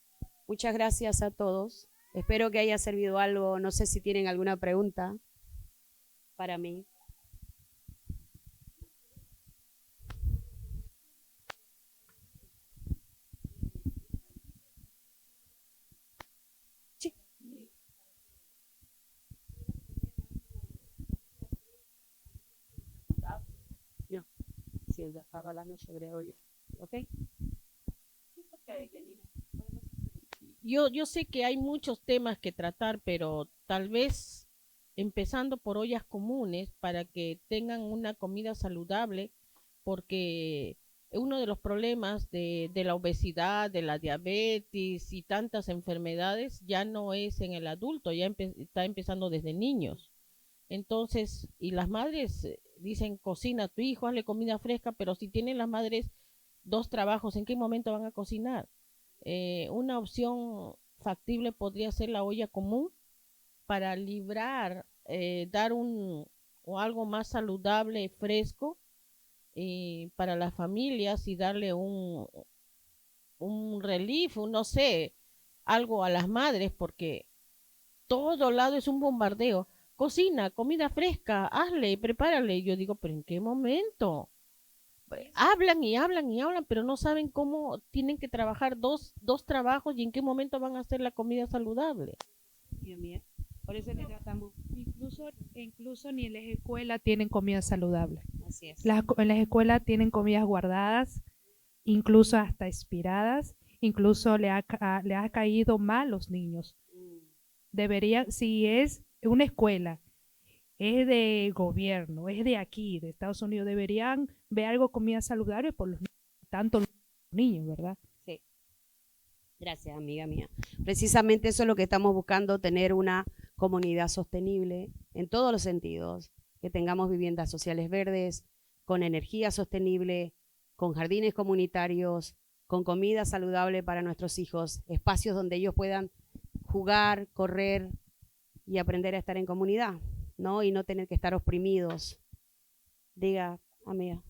Muchas gracias a todos. Espero que haya servido algo. No sé si tienen alguna pregunta para mí. Sí. No, si el de hablando sobre hoy. ¿Ok? Yo sé que hay muchos temas que tratar, pero tal vez empezando por ollas comunes para que tengan una comida saludable, porque uno de los problemas de la obesidad, de la diabetes y tantas enfermedades ya no es en el adulto, ya está empezando desde niños. Entonces, y las madres dicen, cocina a tu hijo, hazle comida fresca, pero si tienen las madres dos trabajos, ¿en qué momento van a cocinar? Una opción factible podría ser la olla común para librar, dar o algo más saludable, fresco para las familias y darle un relief, no sé, algo a las madres, porque todo lado es un bombardeo. Cocina, comida fresca, hazle, prepárale. Yo digo, pero ¿en qué momento? Hablan y hablan y hablan, pero no saben cómo tienen que trabajar dos trabajos y en qué momento van a hacer la comida saludable. Dios mío. Por eso le tratamos. Incluso ni en las escuelas tienen comida saludable. Así es. En las escuelas tienen comidas guardadas, incluso hasta expiradas, incluso le ha caído mal a los niños. Debería, si es una escuela, es de gobierno, es de aquí, de Estados Unidos, deberían ver algo comida saludable por los tanto los niños, ¿verdad? Sí. Gracias, amiga mía. Precisamente eso es lo que estamos buscando, tener una comunidad sostenible en todos los sentidos, que tengamos viviendas sociales verdes, con energía sostenible, con jardines comunitarios, con comida saludable para nuestros hijos, espacios donde ellos puedan jugar, correr y aprender a estar en comunidad, ¿no? Y no tener que estar oprimidos. Diga, amiga.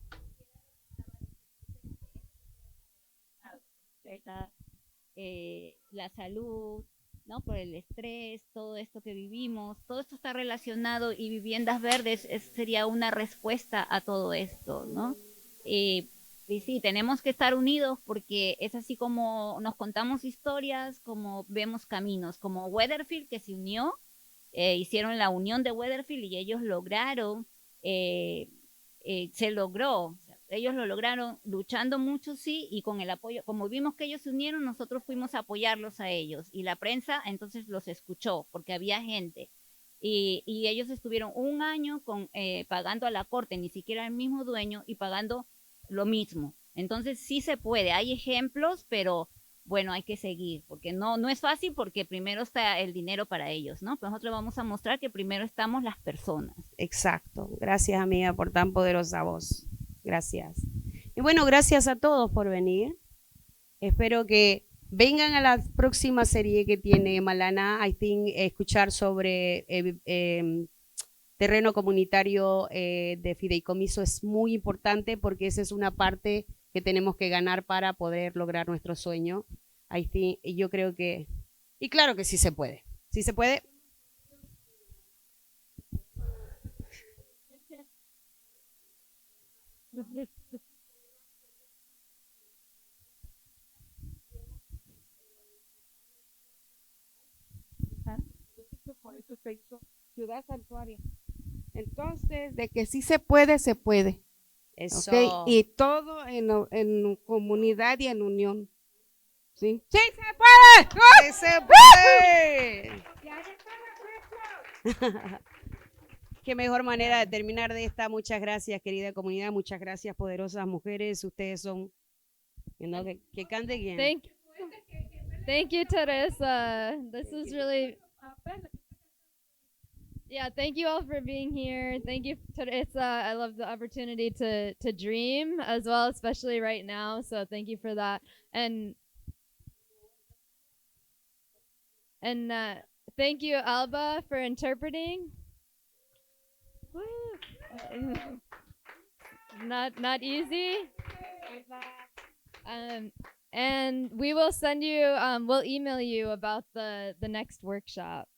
La salud, ¿no? Por el estrés, todo esto que vivimos, todo esto está relacionado y viviendas verdes sería una respuesta a todo esto, ¿no? Y sí, tenemos que estar unidos porque es así como nos contamos historias, como vemos caminos, como Weatherfield que se unió, hicieron la unión de Weatherfield y ellos lograron, se logró. Ellos lo lograron luchando mucho, sí, y con el apoyo, como vimos que ellos se unieron, nosotros fuimos a apoyarlos a ellos, y la prensa entonces los escuchó, porque había gente, y ellos estuvieron un año pagando a la corte, ni siquiera el mismo dueño, y pagando lo mismo. Entonces sí se puede, hay ejemplos, pero bueno, hay que seguir, porque no es fácil, porque primero está el dinero para ellos, ¿no? Pero nosotros vamos a mostrar que primero estamos las personas. Exacto. Gracias, amiga, por tan poderosa voz. Gracias. Y bueno, gracias a todos por venir. Espero que vengan a la próxima serie que tiene Malana. I think escuchar sobre terreno comunitario de fideicomiso es muy importante porque esa es una parte que tenemos que ganar para poder lograr nuestro sueño. I think, y yo creo que, y claro que sí se puede. Sí se puede. ciudad santuaria. Entonces, de que sí se puede, se puede. Eso. ¿Ok? Y todo en comunidad y en unión. ¿Sí? ¡Sí se puede! ¡Sí se puede! Qué mejor manera de terminar de esta. Muchas gracias, querida comunidad. Muchas gracias, poderosas mujeres. Ustedes son... ¿no? Que cante bien. Thank you, Teresa. This is really... Yeah, thank you all for being here. Thank you, Teresa. I love the opportunity to dream as well, especially right now. So thank you for that. And thank you, Alba, for interpreting. Woo. Not easy. And we will send you. We'll email you about the next workshop.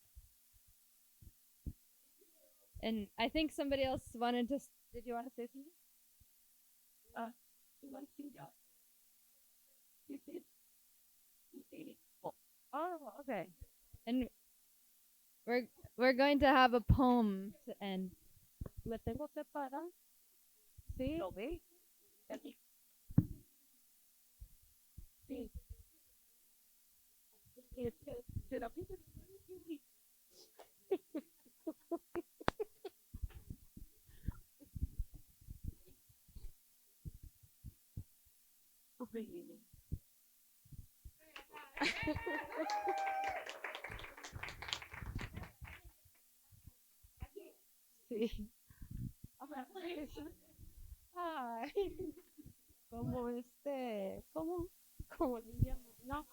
And I think somebody else wanted to. Did you want to say something? Oh, okay. And we're going to have a poem to end. ¿Me tengo que parar? Sí. ¿Lo ve? Aquí. Sí. Sí. Ay, como como le llaman, no,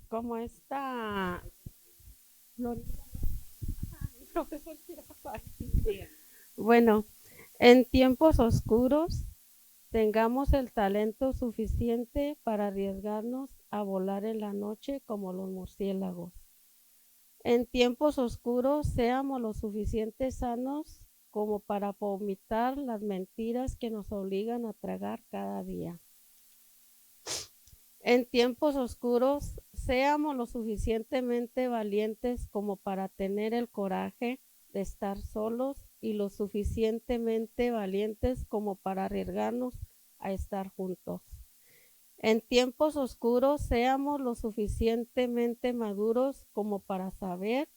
como esta Florida. Profesor, bueno, en tiempos oscuros tengamos el talento suficiente para arriesgarnos a volar en la noche como los murciélagos. En tiempos oscuros seamos lo suficiente sanos como para vomitar las mentiras que nos obligan a tragar cada día. En tiempos oscuros seamos lo suficientemente valientes como para tener el coraje de estar solos y lo suficientemente valientes como para arriesgarnos a estar juntos. En tiempos oscuros seamos lo suficientemente maduros como para saber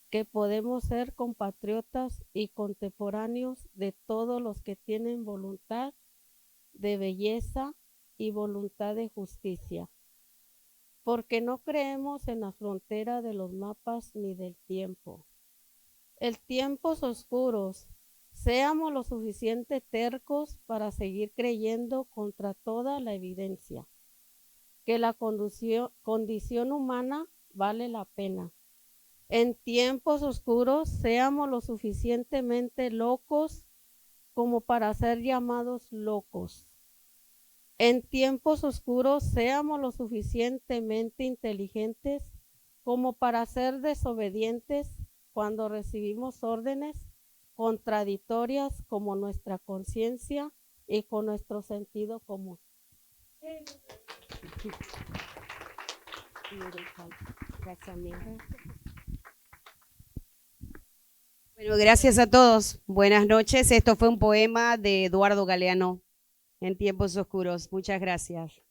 que podemos ser compatriotas y contemporáneos de todos los que tienen voluntad de belleza y voluntad de justicia, porque no creemos en la frontera de los mapas ni del tiempo. En tiempos oscuros, seamos lo suficiente tercos para seguir creyendo contra toda la evidencia, que la condición humana vale la pena. En tiempos oscuros, seamos lo suficientemente locos como para ser llamados locos. En tiempos oscuros, seamos lo suficientemente inteligentes como para ser desobedientes cuando recibimos órdenes contradictorias como nuestra conciencia y con nuestro sentido común. Bueno, gracias a todos. Buenas noches. Esto fue un poema de Eduardo Galeano, En tiempos oscuros. Muchas gracias.